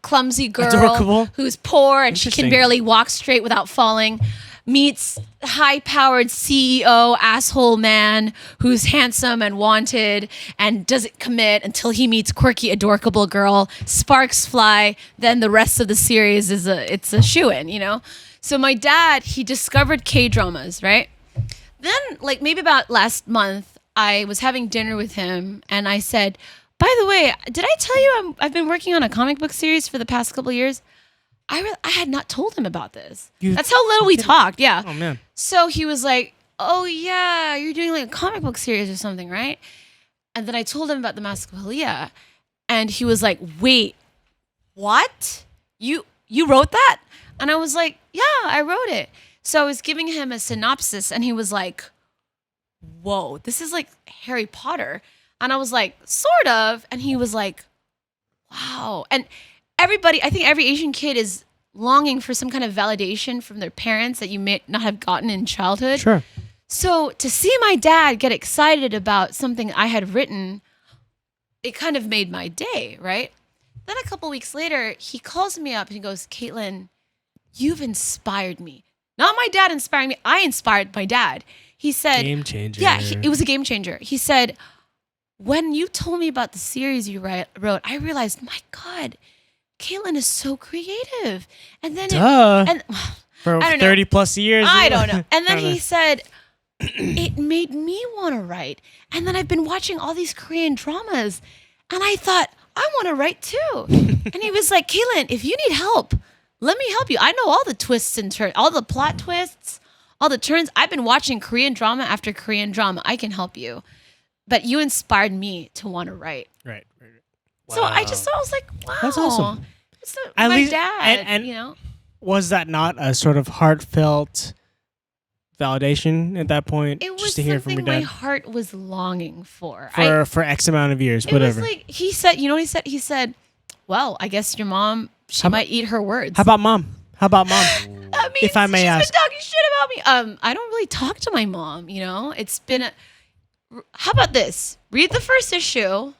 clumsy girl Adorkable? who's poor and she can Interesting. barely walk straight without falling. meets high-powered CEO asshole man who's handsome and wanted and doesn't commit until he meets quirky, adorable girl. Sparks fly. Then the rest of the series it's a shoo-in, you know? So my dad, he discovered K-dramas, right? Then, like maybe about last month, I was having dinner with him and I said, by the way, did I tell you I've been working on a comic book series for the past couple of years? I had not told him about this. That's how little we talked. Yeah. Oh man. So he was like, "Oh yeah, you're doing like a comic book series or something, right?" And then I told him about the Mask of Halia, and he was like, "Wait, what? You wrote that?" And I was like, "Yeah, I wrote it." So I was giving him a synopsis, and he was like, "Whoa, this is like Harry Potter." And I was like, "Sort of." And he was like, "Wow." And everybody, I think every Asian kid is longing for some kind of validation from their parents that you may not have gotten in childhood. Sure. So to see my dad get excited about something I had written, it kind of made my day, right? Then a couple weeks later, he calls me up and he goes, "Kaitlyn, you've inspired me." Not my dad inspiring me. I inspired my dad. He said, Game changer. Yeah, it was a game changer. He said, "When you told me about the series you wrote, I realized, my God, Kaitlyn is so creative." And then For I don't know. 30 plus years. I don't know. And then he said, "It made me want to write. And then I've been watching all these Korean dramas and I thought, I want to write too." And he was like, "Kaitlyn, if you need help, let me help you. I know all the twists and turns, all the plot twists, all the turns. I've been watching Korean drama after Korean drama. I can help you. But you inspired me to want to write." Right. So I was like, wow. That's awesome. So At my least- dad, and- you know. Was that not a sort of heartfelt validation at that point? It was just to hear from something your my dad heart was longing for. for X amount of years, It whatever. was like, he said, you know what he said? He said, "Well, I guess your mom, she might eat her words." How about mom? I mean, if I may she's ask. been talking shit about me. I don't really talk to my mom, you know? It's been how about this? Read the first issue.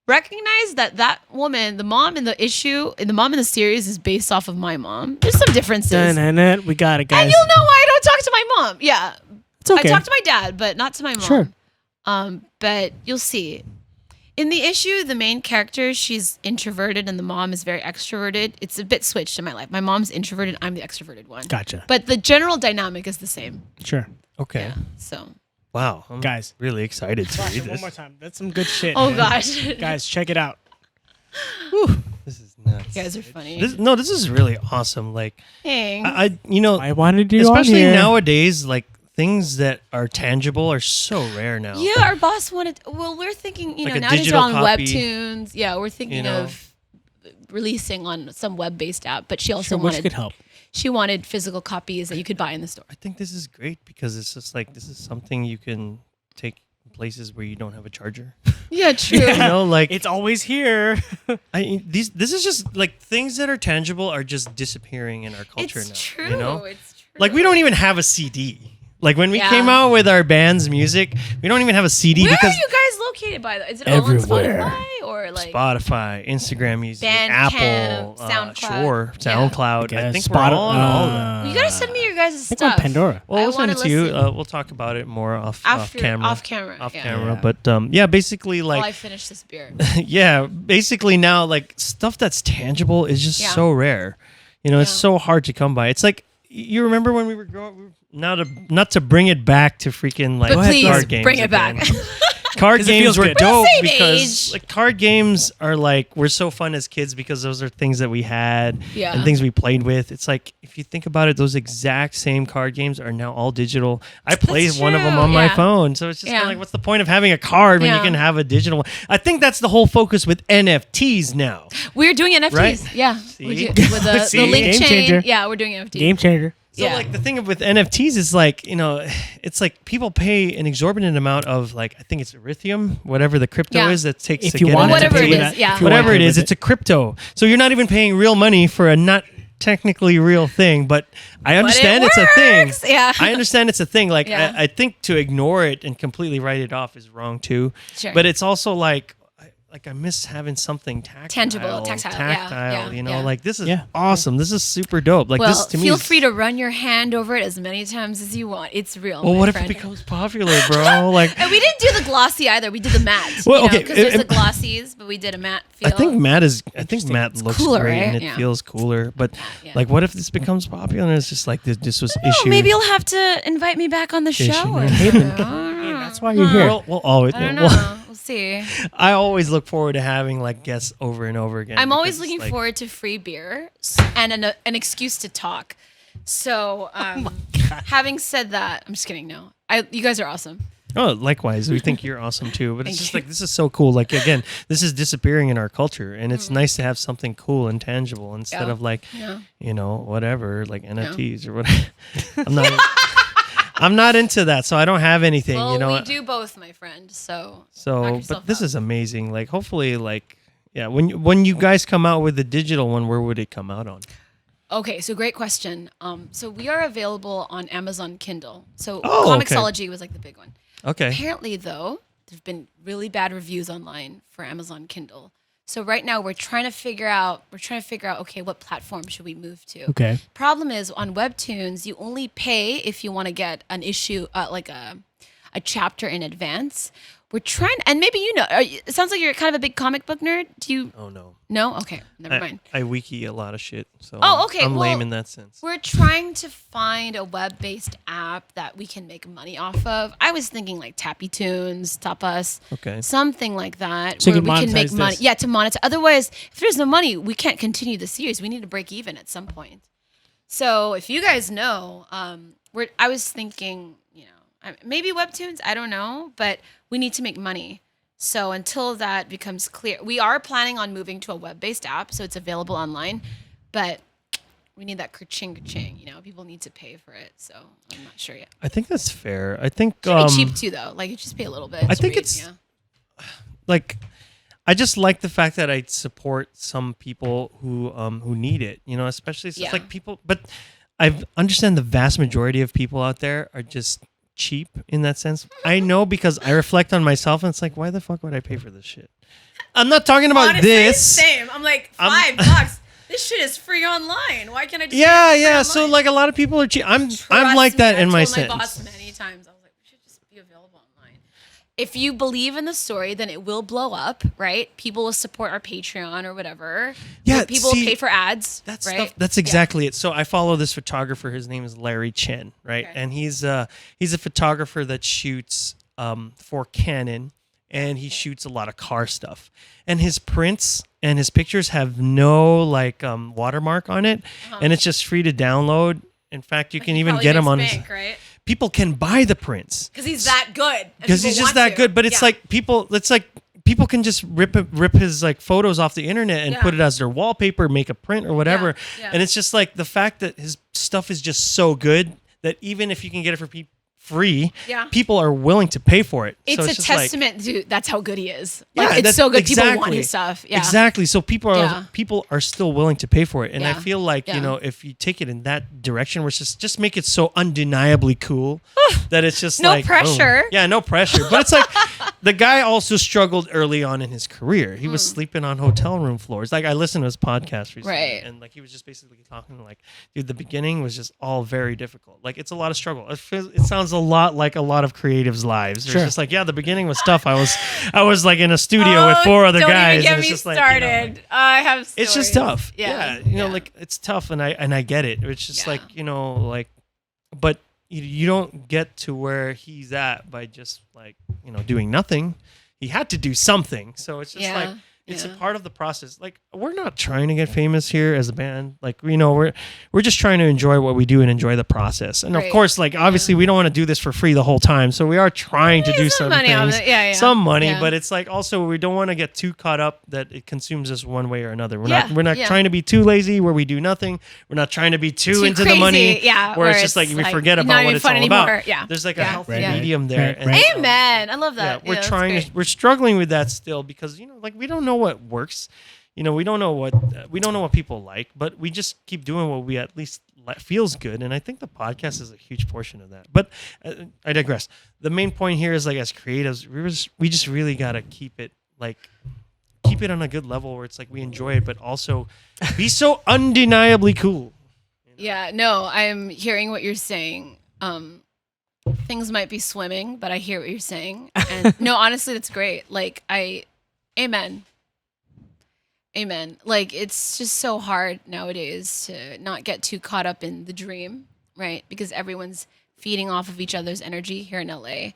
Recognize that woman, the mom in the mom in the series is based off of my mom. There's some differences. We got it, guys. And you'll know why I don't talk to my mom. Yeah. It's okay. I talk to my dad, but not to my mom. Sure. But you'll see. In the issue, the main character, she's introverted and the mom is very extroverted. It's a bit switched in my life. My mom's introverted, I'm the extroverted one. Gotcha. But the general dynamic is the same. Sure. Okay. Yeah. So. Wow. I'm Guys. really excited to read One this. more time. That's some good shit. Oh man. gosh. Guys, check it out. This is nuts. You guys are funny. This is really awesome. Like, Thanks. I I wanted you on especially here. nowadays, like things that are tangible are so rare now. Yeah, our boss wanted. Well, we're thinking. Like a Nowadays we're digital on copy, Webtoons. Yeah, we're thinking know. of releasing on some web-based app. But she also Sure, which wanted. could help. She wanted physical copies that you could buy in the store. I think this is great because it's just like this is something you can take places where you don't have a charger. Yeah, true. You know, like It's always here. this is just like things that are tangible are just disappearing in our culture It's now. true. You know, It's true. like we don't even have a CD. Like when we Yeah. came out with our band's music, we don't even have a CD Where because are you guys located by the way? Is it Everywhere. all on Spotify or like Spotify, Instagram Music, Bandcamp, Apple, SoundCloud. sure, Yeah. SoundCloud. I Guess think we're all on all of them. You gotta send me your guys' I think on stuff. Pandora. Well, I we'll send wanna it to you. listen. We'll talk about it more off After camera. off camera. Off yeah. camera. Yeah. But yeah, basically While I like finish this beer. yeah, basically now like stuff that's tangible is just Yeah. so rare. You know, it's Yeah. so hard to come by. It's like you remember when we were growing. Not to bring it back to freaking like But please card games bring it again. back. Card 'Cause it games feels were good. dope Same because age. like card games are like were so fun as kids because those are things that we had Yeah. and things we played with. It's like if you think about it, those exact same card games are now all digital. I play That's one of them true, on my yeah. phone, so it's just Yeah. kinda like what's the point of having a card when you Yeah. can have a digital one? I think that's the whole focus with NFTs now. We're doing NFTs. Right? Yeah. See? With the See? link Game chain. changer. Yeah, we're doing NFTs. Game changer. So Yeah. like the thing with NFTs is like, you know, it's like people pay an exorbitant amount of like I think it's Ethereum, whatever the crypto Yeah. is that takes If to you get want into Whatever it it. is, yeah. if you want Whatever to it is, with it's a crypto. So you're not even paying real money for a not technically real thing, but I understand it's a thing. works. Yeah. I understand it's a thing. Like Yeah. I think to ignore it and completely write it off is wrong too. Sure. But it's also like I miss having something tactile, Tangible, tactile, yeah, you know, yeah. like this is Yeah. awesome. This is super dope. Like Well, this to me. feel is- free to run your hand over it as many times as you want. It's real. Well, my what if it friend. becomes popular, bro? Like, And we didn't do the glossy either. We did the matte. Well, okay, because there's it- the glossies, but we did a matte feel. I think matte looks cooler, great and right? it Yeah. feels cooler. But yeah. like, what if this becomes popular and it's just like this was Oh, issue? maybe you'll have to invite me back on the show. Or Caitlyn, something. that's why you're here. We'll always. I don't well, know. We'll see. I always look forward to having like guests over and over again. I'm always because, looking like, forward to free beer and an excuse to talk. So, having said that, I'm just kidding. No, you guys are awesome. Oh, likewise. We think you're awesome too. But it's Thank just you. like this is so cool. Like again, this is disappearing in our culture, and it's nice to have something cool and tangible instead Yeah. of like, Yeah. you know, whatever, like NFTs or whatever. I'm not. I'm not into that, so I don't have anything. Well, you know. we do both, my friend. So, knock So, yourself but this out. is amazing. Like, hopefully, like, yeah. When you guys come out with the digital one, where would it come out on? Okay, so great question. So we are available on Amazon Kindle. So Oh, okay. Comixology was like the big one. Okay. Apparently, though, there've been really bad reviews online for Amazon Kindle. So right now we're trying to figure out. Okay, what platform should we move to? Okay. Problem is on Webtoons, you only pay if you want to get an issue, like a chapter in advance. We're trying, and maybe you know. It sounds like you're kind of a big comic book nerd. Do you? Oh no. No. Okay, never mind. I wiki a lot of shit, so Oh, okay, I'm lame well, in that sense. We're trying to find a web-based app that we can make money off of. I was thinking like Tappy Tunes, Tapas, Okay. something like that, So you where can we can make monetize money. this. Yeah, to monetize. Otherwise, if there's no money, we can't continue the series. We need to break even at some point. So if you guys know, I was thinking, you know, maybe Webtoons. I don't know, but we need to make money. So until that becomes clear, we are planning on moving to a web-based app, so it's available online, but we need that ka-ching, ka-ching. You know, people need to pay for it, so I'm not sure yet. I think that's fair. I think It should be cheap too, though. Like, you just pay a little bit. I to think read, it's- yeah. like I just like the fact that I support some people who need it. You know, especially it's just Yeah. like people. But I understand the vast majority of people out there are just cheap in that sense. I know because I reflect on myself, and it's like, why the fuck would I pay for this shit? I'm not talking about Honestly, this. same. I'm like, I'm- $5. This shit is free online. Why can't I just Yeah, get it free yeah. So online? like a lot of people are cheap. I'm Trust like that me, in I've my told my sense. boss many times. I was like, we should just be available online. If you believe in the story, then it will blow up, right? People will support our Patreon or whatever. Yeah, People see, will pay for ads. That's right? stuff. That's exactly it. So I follow this photographer. His name is Larry Chen, right? Okay. And he's a photographer that shoots for Canon, and he shoots a lot of car stuff. And his prints and his pictures have no like watermark on it, and it's just free to download. In fact, you can even Probably get him makes on his. bank, right? People can buy the prints Because he's that good. and because people he's just want that to. good. But it's Yeah. like people. It's like people can just rip his like photos off the internet and Yeah. put it as their wallpaper, make a print or whatever. yeah. And it's just like the fact that his stuff is just so good that even if you can get it for free, Yeah. people are willing to pay for it. It's So a just like- testament to that's how good he is. Yeah, Like, it's that's- so good. People want exactly. his stuff. Yeah. Exactly. So Yeah. people are still willing to pay for it, and I Yeah. feel like Yeah. you know if you take it in that direction, where it's just make it so undeniably cool that it's just No like boom. pressure. Yeah, no pressure. But it's like the guy also struggled early on in his career. He Hmm. was sleeping on hotel room floors. Like I listened to his podcast recently, Right. and like he was just basically talking like, dude, the beginning was just all very difficult. Like it's a lot of struggle. It sounds a lot like a lot of creatives' lives. It's Sure. just like, yeah, the beginning was tough. I was like in a studio with four other don't guys. Even get and it's me just like, you know, started. like, I have. it's just stories. tough. Yeah. You know, like it's tough, and I get it. It's just Yeah. like, you know, like, but you don't get to where he's at by just like, you know, doing nothing. He had to do something. So it's just Yeah. like it's a Yeah. part of the process. Like we're not trying to get famous here as a band. Like, you know, we're just trying to enjoy what we do and enjoy the process. And of Right. course, like obviously we don't want to do this for free the whole time. So we are trying to do some some money on things. it. Yeah. Some money, Yeah. but it's like also we don't want to get too caught up that it consumes us one way or another. Yeah, We're not yeah. trying to be too lazy where we do nothing. We're not trying to be too into crazy, the money. yeah, Where where it's just like it's we like forget not about even what it's fun all anymore. about. Yeah. There's like a Yeah. healthy Right, right. medium there. Right, And, right. Amen. I love yeah, that. we're that's trying great. to, we're struggling with that still because, you know, like we don't know what works. You know, we don't know what people like, but we just keep doing what we at least feels good. And I think the podcast is a huge portion of that. But I digress. The main point here is like as creatives, we just really got to keep it like keep it on a good level where it's like we enjoy it, but also be so undeniably cool. Yeah, no, I'm hearing what you're saying. Things might be swimming, but I hear what you're saying. And no, honestly, that's great. Like, amen. Amen. Like, it's just so hard nowadays to not get too caught up in the dream, right? Because everyone's feeding off of each other's energy here in LA.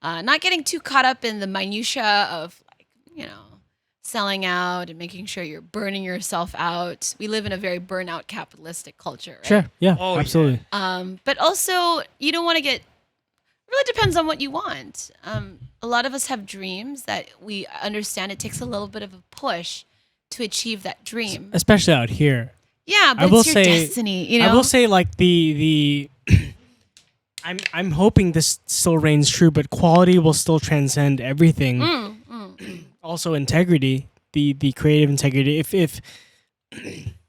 Not getting too caught up in the minutia of, like, selling out and making sure you're burning yourself out. We live in a very burnout capitalistic culture, right? Sure. Yeah. Oh, absolutely. But also, you don't want to get. Really depends on what you want. A lot of us have dreams that we understand it takes a little bit of a push to achieve that dream. Especially out here. Yeah, but I will it's your destiny. I will say, like, the I'm hoping this still reigns true, but quality will still transcend everything. Also, integrity, the creative integrity. If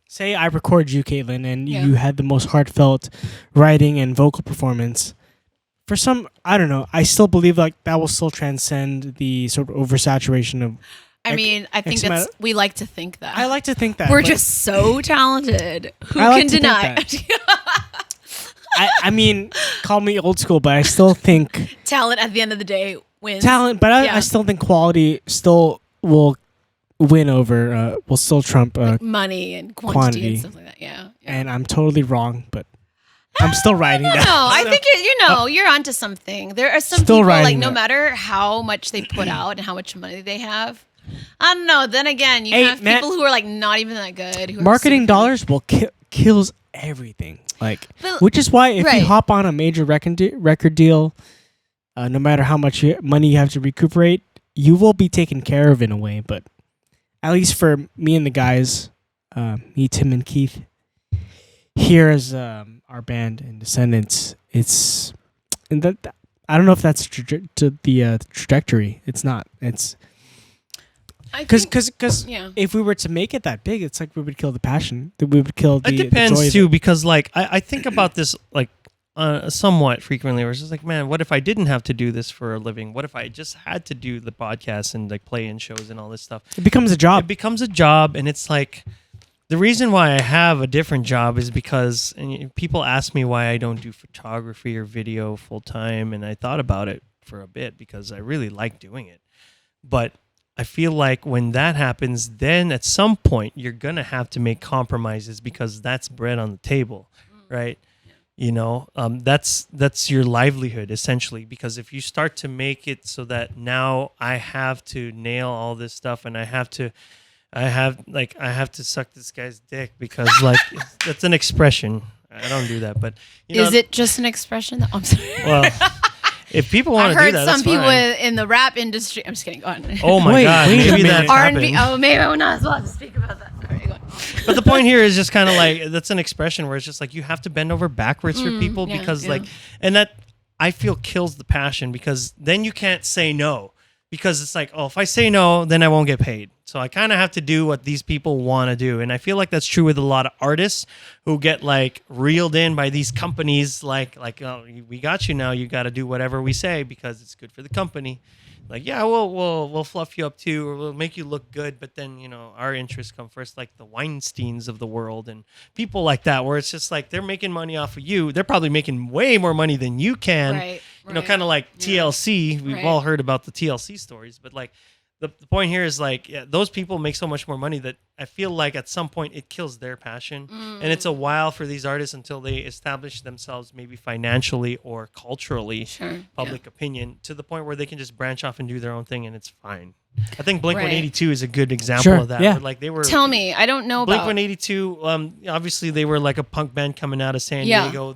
say I record you, Kaitlyn, and you had the most heartfelt writing and vocal performance. For some, I don't know. I still believe like that will still transcend the sort of oversaturation of. I think we like to think that. I like to think that we're just so talented. Who can deny? I mean, call me old school, but I still think talent at the end of the day wins. Talent, but I still think quality still will win over. Will still trump like money and quantity and stuff like that. Yeah. And I'm totally wrong, but I'm still writing that. No, I think you're onto something. There are some people like no matter how much they put out and how much money they have. I don't know. Then again, you have people who are like not even that good. Who marketing dollars will kills everything. Like, which is why if you hop on a major record deal, no matter how much money you have to recuperate, you will be taken care of in a way. But at least for me and the guys, me, Tim, and Keith, here as our band Indescendants, it's and that I don't know if that's the trajectory. It's not. It's because if we were to make it that big, it's like we would kill the passion. That we would kill the. It depends the joy too, because like I think about this like somewhat frequently. Where it's just like, man, what if I didn't have to do this for a living? What if I just had to do the podcast and like play in shows and all this stuff? It becomes a job. It becomes a job, and it's like. The reason why I have a different job is because people ask me why I don't do photography or video full time, and I thought about it for a bit because I really like doing it. But I feel like when that happens, then at some point you're going to have to make compromises because that's bread on the table, right? You know, that's your livelihood essentially, because if you start to make it so that now I have to nail all this stuff and I have to suck this guy's dick because like that's an expression. I don't do that, but is it just an expression? I'm sorry. Well, if people want to do that, some people fine. in the rap industry. I'm just kidding. Go on. Oh my god, maybe that's R&B. Oh, maybe I'm not supposed to speak about that. Sorry, go on. But the point here is just kind of like that's an expression where it's just like you have to bend over backwards for people because like, and that I feel kills the passion because then you can't say no. Because it's like, oh, if I say no, then I won't get paid. So I kind of have to do what these people want to do. And I feel like that's true with a lot of artists who get like reeled in by these companies like oh, we got you now. You got to do whatever we say because it's good for the company. Like, yeah, we'll fluff you up too, or we'll make you look good. But then, our interests come first, like the Weinsteins of the world and people like that, where it's just like they're making money off of you. They're probably making way more money than you can. Right. Kind of like TLC. We've all heard about the TLC stories, but like the point here is like those people make so much more money that I feel like at some point it kills their passion. And it's a while for these artists until they establish themselves maybe financially or culturally, public opinion, to the point where they can just branch off and do their own thing and it's fine. I think Blink-182 is a good example of that. Yeah. Where like they were. Tell me, I don't know about Blink-182. Obviously, they were like a punk band coming out of San Diego.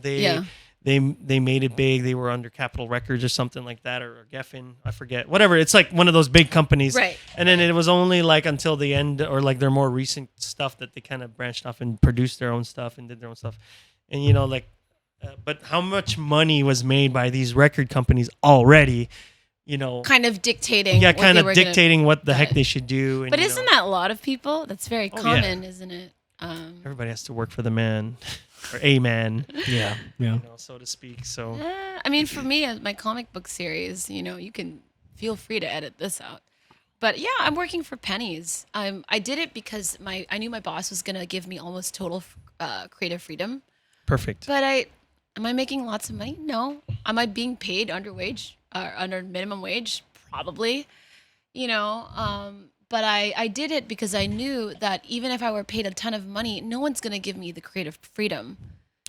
They made it big. They were under Capitol Records or something like that, or Geffen, I forget. Whatever. It's like one of those big companies. Right. And then it was only like until the end, or like their more recent stuff, that they kind of branched off and produced their own stuff and did their own stuff. And but how much money was made by these record companies already? Kind of dictating. Yeah, kind of dictating what the heck they should do. And, but isn't that a lot of people? That's very common, isn't it? Everybody has to work for the man. Or a man, so to speak. So, I mean, for me, as my comic book series, you can feel free to edit this out. But yeah, I'm working for pennies. I did it because I knew my boss was gonna give me almost total creative freedom. Perfect. But am I making lots of money? No. Am I being paid under minimum wage? Probably. But I did it because I knew that even if I were paid a ton of money, no one's gonna give me the creative freedom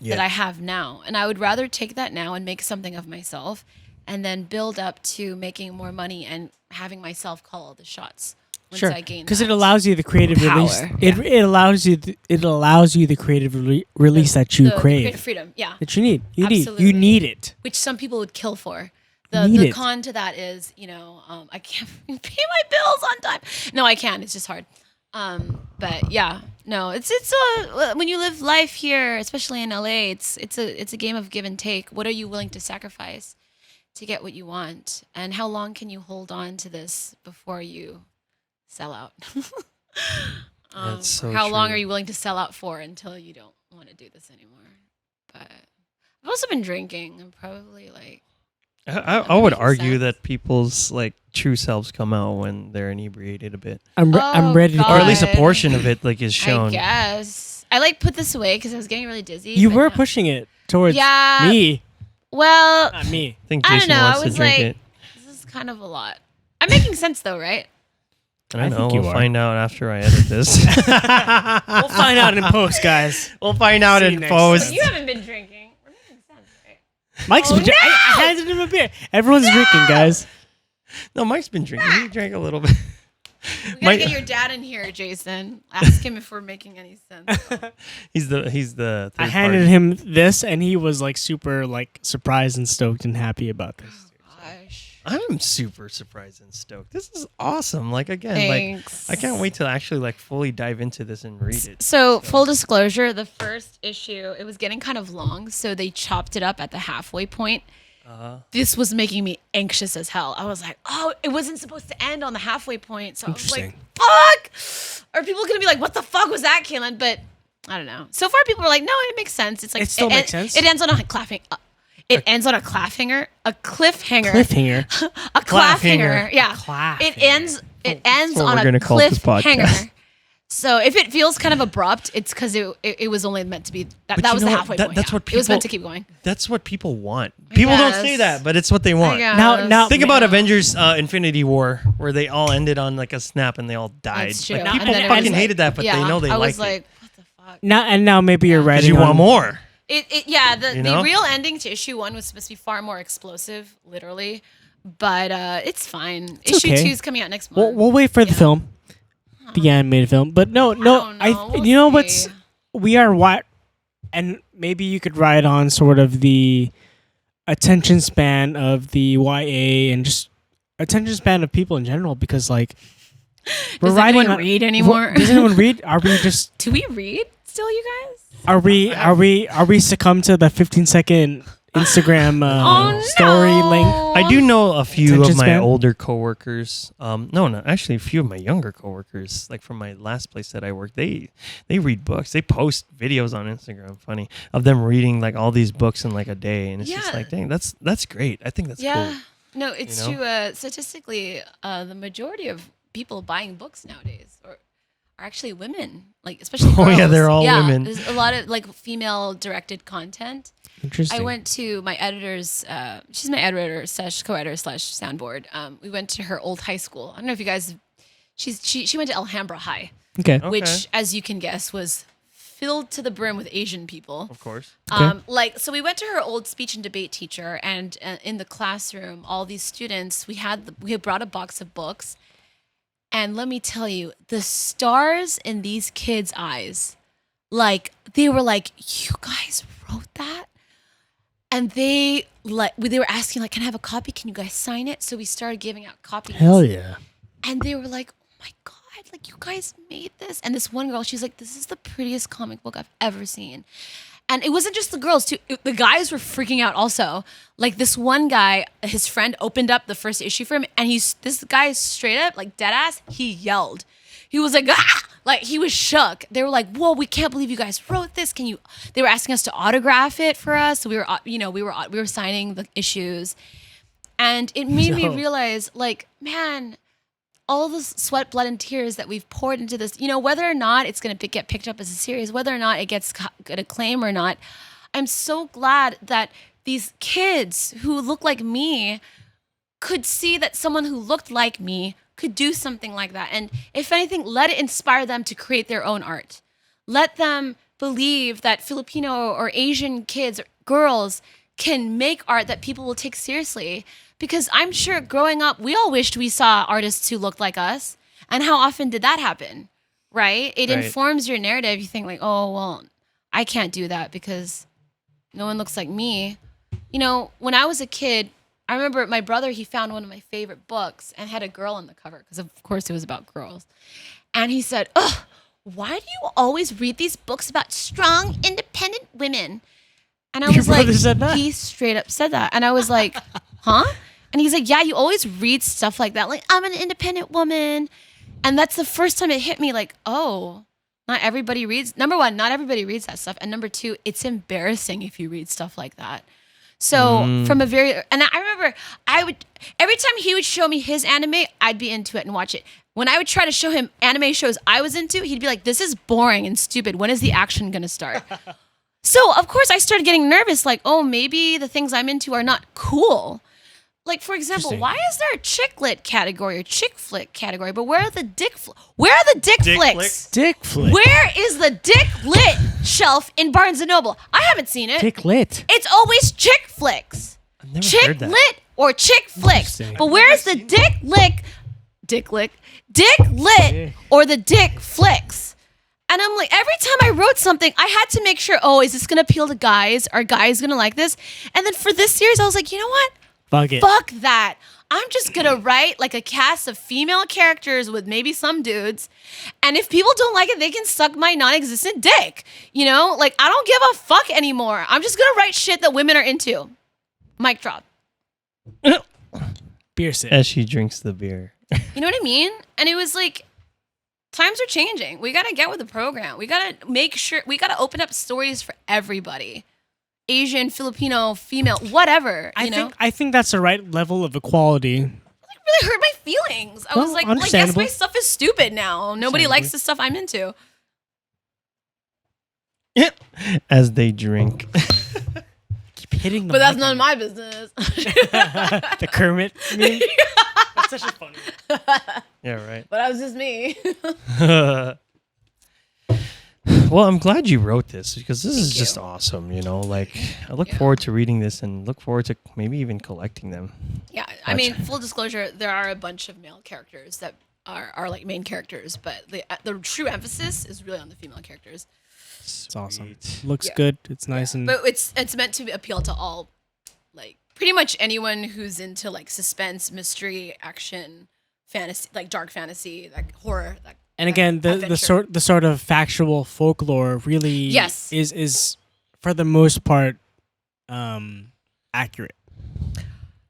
that I have now, and I would rather take that now and make something of myself, and then build up to making more money and having myself call all the shots once I gain. Because it allows you the creative power. release. It allows you. It allows you the creative release that you crave. Creative freedom, yeah. That you need. Absolutely. You need it. Which some people would kill for. Need The it. con to that is, I can't pay my bills on time. No, I can. It's just hard. But yeah, no, it's when you live life here, especially in LA, it's a game of give and take. What are you willing to sacrifice to get what you want, and how long can you hold on to this before you sell out? That's so how long true. are you willing to sell out for until you don't want to do this anymore? But I've also been drinking. I'm probably like. I would making argue sense. that people's like true selves come out when they're inebriated a bit, I'm ready to. God. or at least a God. portion of it like is I shown. guess I put this away because I was getting really dizzy. You but were no. pushing it towards Yeah. me, Well, not me. I think I don't Jason know. wants I to was drink like, it. this is kind of a lot. I'm making sense though, right? I don't I know. think you We'll are. find out after I edit this. We'll find out in post, guys. We'll find out See you in next post. But you haven't been drinking. We're making sense, right? Mike's. Oh, been I handed him a beer. Everyone's drinking, guys. No, Mike's been drinking. He drank a little bit. We gotta Mike- get your dad in here, Jason. Ask him if we're making any sense. He's the. I third handed party. him this, and he was like super like surprised and stoked and happy about this. Gosh. I'm super surprised and stoked. This is awesome. Like again, Thanks. like I can't wait to actually like fully dive into this and read it. So, full disclosure, the first issue, it was getting kind of long, so they chopped it up at the halfway point. This was making me anxious as hell. I was like, oh, it wasn't supposed to end on the halfway point. So I was like, fuck! Are people going to be like, what the fuck was that, Kaitlyn? But I don't know. So far, people are like, no, it makes sense. It's like, It still makes sense? It ends on a cliffhanger. It ends on a cliffhanger. A cliffhanger. Cliffhanger. A cliffhanger. Yeah. Cliffhanger. It ends That's what on we're a gonna call this cliffhanger. podcast. So if it feels kind of abrupt, it's because it was only meant to be that But that you was know the what? halfway That- point. that's yeah. what It was meant to people- keep going. That's what people want. People don't say guess. that, but it's what they want. Now- guess. Think about Avengers Infinity War, where they all ended on like a snap and they all died. That's true. Like, And people then it fucking was like- hated that, but they know they I liked was like, it. what the fuck? Now maybe you're Because writing. you want on- more. The You know? real ending to issue 1 was supposed to be far more explosive, literally. But it's fine. It's Issue okay. 2 is coming out next month. We'll wait for the film, the animated film. But no, don't know. We'll you know see. what's we are what, and maybe you could ride on sort of the attention span of the YA and just attention span of people in general because like we're Does riding anyone on- read anymore? Does anyone read? Are we just Do we read still, you guys? are we succumb to the 15-second Instagram Oh, story no. link? I do know a few Attention of my span? older coworkers. No, actually, a few of my younger coworkers, like from my last place that I worked. They read books. They post videos on Instagram, funny, of them reading like all these books in like a day, and it's just Yeah. like, dang, that's great. I think that's Yeah. cool. No, it's You know? true. Statistically, the majority of people buying books nowadays are actually women, like especially Oh, girls. yeah, they're all women. There's a lot of like female-directed content. Interesting. I went to my editor's. She's my editor / co-editor / soundboard. We went to her old high school. I don't know if you guys. She went to Alhambra High, Okay. which, as you can guess, was filled to the brim with Asian people. Of course. So we went to her old speech and debate teacher, and in the classroom, all these students, we had brought a box of books, and let me tell you, the stars in these kids' eyes, like they were like, "You guys wrote that," and they were asking like, "Can I have a copy? Can you guys sign it?" So we started giving out copies. Hell yeah. And they were like, "Oh my God, like you guys made this." And this one girl, she's like, "This is the prettiest comic book I've ever seen." And it wasn't just the girls too. The guys were freaking out also. Like this one guy, his friend opened up the first issue for him, and this guy straight up, like dead ass, he yelled. He was like, "Ah!" Like he was shook. They were like, "Whoa, we can't believe you guys wrote this. Can you?" They were asking us to autograph it for us. So we were signing the issues, and it made me No. realize, like, man, all the sweat, blood, and tears that we've poured into this, whether or not it's going to get picked up as a series, whether or not it gets good acclaim or not, I'm so glad that these kids who look like me could see that someone who looked like me could do something like that. And if anything, let it inspire them to create their own art. Let them believe that Filipino or Asian kids, or girls, can make art that people will take seriously. Because I'm sure growing up, we all wished we saw artists who looked like us. And how often did that happen? Right? It informs your narrative. You think like, oh, well, I can't do that because no one looks like me. When I was a kid, I remember my brother, he found one of my favorite books and had a girl on the cover because, of course, it was about girls. And he said, ugh, why do you always read these books about strong, independent women? And I was like, he straight up said that. And I was like, huh? And he's like, yeah, you always read stuff like that. Like, I'm an independent woman. And that's the first time it hit me like, oh, not everybody reads. Number one, not everybody reads that stuff. And number two, it's embarrassing if you read stuff like that. So and I remember every time he would show me his anime, I'd be into it and watch it. When I would try to show him anime shows I was into, he'd be like, this is boring and stupid. When is the action going to start? So, of course, I started getting nervous. Like, oh, maybe the things I'm into are not cool. Like, for example, why is there a chick lit category or chick flick category? But where are the dick flicks? Dick flick. Where is the dick lit shelf in Barnes & Noble? I haven't seen it. Dick lit. It's always chick flicks. I've never Chick heard that. lit or chick flicks. But where's the dick lit or the dick flicks? And I'm like, every time I wrote something, I had to make sure, oh, is this going to appeal to guys? Are guys going to like this? And then for this series, I was like, you know what? Fuck it. Fuck that. I'm just going to write like a cast of female characters with maybe some dudes. And if people don't like it, they can suck my non-existent dick. Like, I don't give a fuck anymore. I'm just going to write shit that women are into. Mic drop. Beer sip. As she drinks the beer. You know what I mean? And it was like, times are changing. We got to get with the program. We got to make sure, we got to open up stories for everybody. Asian, Filipino, female, whatever. I think that's the right level of equality. It really hurt my feelings. I was like, yes, my stuff is stupid now. Nobody likes the stuff I'm into. As they drink. Keep hitting the But that's none of my business. The Kermit meme. That's such a funny. Yeah, right. But that was just me. Well, I'm glad you wrote this because this is just awesome. Like I look forward to reading this and look forward to maybe even collecting them. Yeah, I mean, full disclosure, there are a bunch of male characters that are like main characters, but the true emphasis is really on the female characters. It's awesome. Looks good. It's nice and. But it's meant to appeal to all, like pretty much anyone who's into like suspense, mystery, action, fantasy, like dark fantasy, like horror. And again, the sort of factual folklore really is for the most part accurate.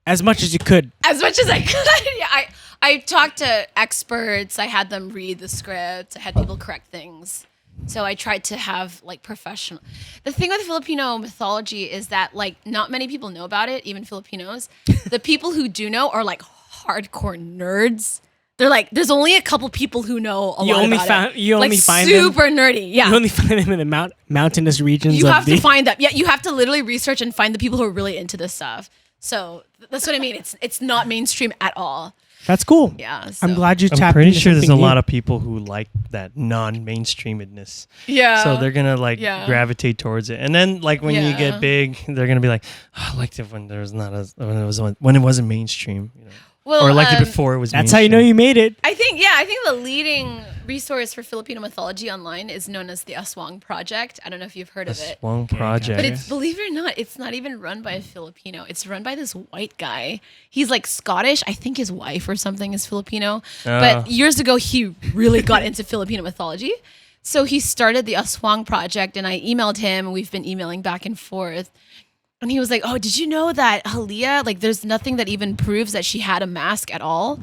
As much as you could. As much as I could. Yeah, I talked to experts. I had them read the script. I had people correct things. So I tried to have like professional. The thing with Filipino mythology is that like not many people know about it, even Filipinos. The people who do know are like hardcore nerds. They're like, there's only a couple people who know a lot about it. You only find super nerdy. Yeah. You only find them in the mountainous regions. You have to find them. Yeah, you have to literally research and find the people who are really into this stuff. So that's what I mean. It's not mainstream at all. That's cool. Yeah. So. I'm glad you tapped into I'm pretty sure there's a new. lot of people who like that non-mainstreamedness. Yeah. So they're going to gravitate towards it. And then like when you get big, they're going to be like, oh, I liked it when there was not when it wasn't mainstream, Well, or I liked it before it was That's mainstream. how you know you made it. I think the leading resource for Filipino mythology online is known as the Aswang Project. I don't know if you've heard of it. Aswang Project. But it's, believe it or not, it's not even run by a Filipino. It's run by this white guy. He's like Scottish. I think his wife or something is Filipino. But years ago, he really got into Filipino mythology. So he started the Aswang Project, and I emailed him, and we've been emailing back and forth. And he was like, oh, did you know that Halia, like there's nothing that even proves that she had a mask at all?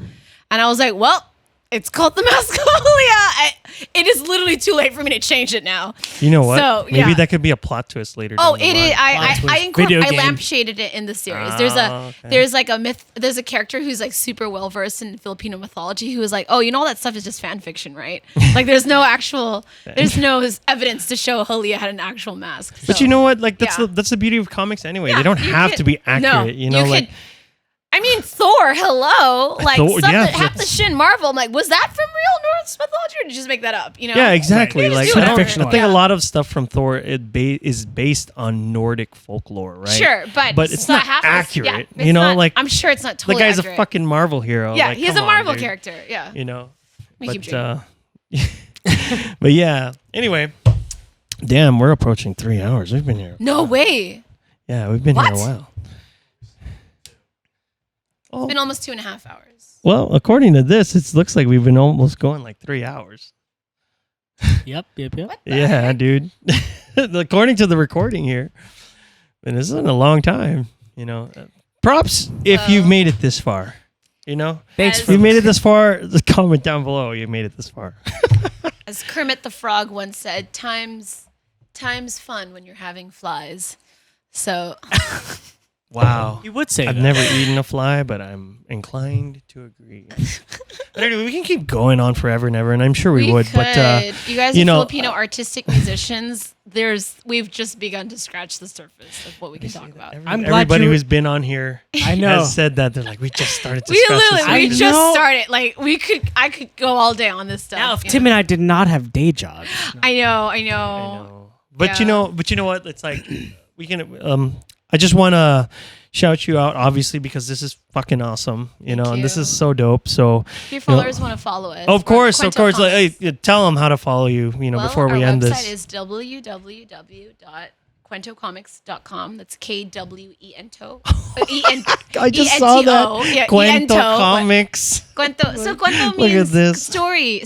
And I was like, well, It's called The Mask of Halia. It is literally too late for me to change it now. You know what? So, Maybe yeah. that could be a plot twist later. Oh, down the it line. is. I Video game. lampshaded it in the series. okay. There's like a myth. There's a character who's like super well versed in Filipino mythology who is like, oh, you know all that stuff is just fan fiction, right? Like there's no evidence to show Halia had an actual mask. But So, you know what? Like yeah. that's the beauty of comics anyway. Yeah, They don't you have could- to be accurate. no, you know, you like could- I mean, Thor, hello. Like, Thor, yeah, half the that's- shit in Marvel, I'm like, was that from real Norse mythology or did you just make that up? You know? yeah, exactly. You just Like do I, don't, whatever. I think Yeah. a lot of stuff from Thor is based on Nordic folklore, right? Sure, but it's not half accurate. it's you know, not- like I'm sure it's not the totally guy's accurate. a fucking Marvel hero. Yeah, like, he's come a Marvel on, dude. character. Yeah. You know, We keep but but yeah. Anyway, damn, we're approaching 3 hours. We've been here. No way. Yeah, we've been here a What? while. It's been almost 2.5 hours. Well, according to this, it looks like we've been almost going like 3 hours. Yep. What the Yeah, heck? dude. According to the recording here, and this isn't a long time. You know, props if you've made it this far. You know, Thanks As- for if you made it this far. Comment down below. You made it this far. As Kermit the Frog once said, time's fun when you're having flies. So Wow. You would say I've that. never eaten a fly, but I'm inclined to agree. But anyway, we can keep going on forever and ever, and I'm sure we would. could. But You guys you are know, Filipino artistic musicians. We've just begun to scratch the surface of what we can talk about. I'm glad everybody you- who's been on here I know. has said that. They're like, we just started to We scratch the literally, we surface. just know. started. Like I could go all day on this stuff. Now, if you Tim know? and I did not have day jobs, I know. I know. But Yeah. you know what? It's like we can. I just want to shout you out, obviously, because this is fucking awesome. You know, and this you. is so dope. So, If your followers want to follow us, of course. Cuento Like, Comics. hey, tell them how to follow you. You know, Well, before we end our this. website is www.cuentocomics.com. That's KWENTO. I just saw that. Yeah, Cuento Iento. Comics. Cuento. So cuento Look at means this. story.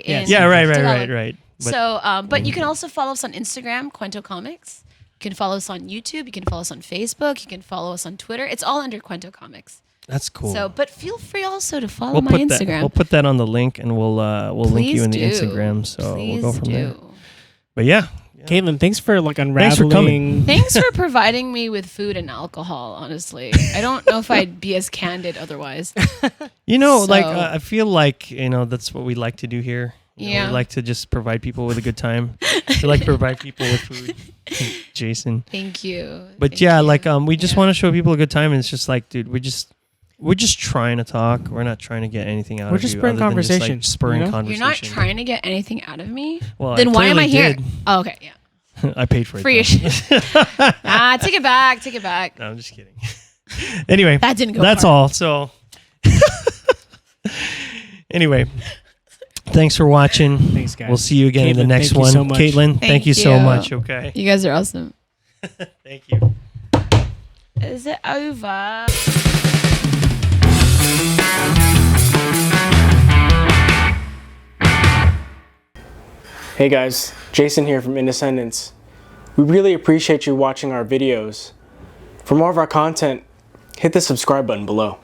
Yes. in Yeah, right. Tagalog. But So, but you can also follow us on Instagram, Cuento Comics. You can follow us on YouTube. You can follow us on Facebook. You can follow us on Twitter. It's all under Cuento Comics. that's cool. So, but feel free also to follow we'll my put Instagram. that. We'll put that on the link, and we'll link you in the Please do. Instagram. So Please we'll go from there. do. But yeah, Caitlin, thanks for like unraveling. Thanks for coming. Thanks for providing me with food and alcohol. Honestly, I don't know if I'd be as candid otherwise. you know, like So- I feel like that's what we like to do here. You know, Yeah. we like to just provide people with a good time. We like to provide people with food. Jason. Thank you. But Thank yeah, you. like we just want to show people a good time, and it's just like, dude, we're just trying to talk. We're not trying to get anything out We're of just you. spurring other than just, like, conversation, spurring you know? conversation. You're not trying to get anything out of me. Well, Then why am I clearly here? did. Oh, okay, yeah. I paid for it. Free though. Take it back. Take it back. No, I'm just kidding. Anyway, That didn't go. that's far. all. So, anyway, thanks for watching. Thanks, guys. We'll see you again in the Caitlin, next thank you one. so much. Caitlin, thank you so you. much. Okay. You guys are awesome. Thank you. Is it over? Hey guys, Jason here from Indescendants. We really appreciate you watching our videos. For more of our content, hit the subscribe button below.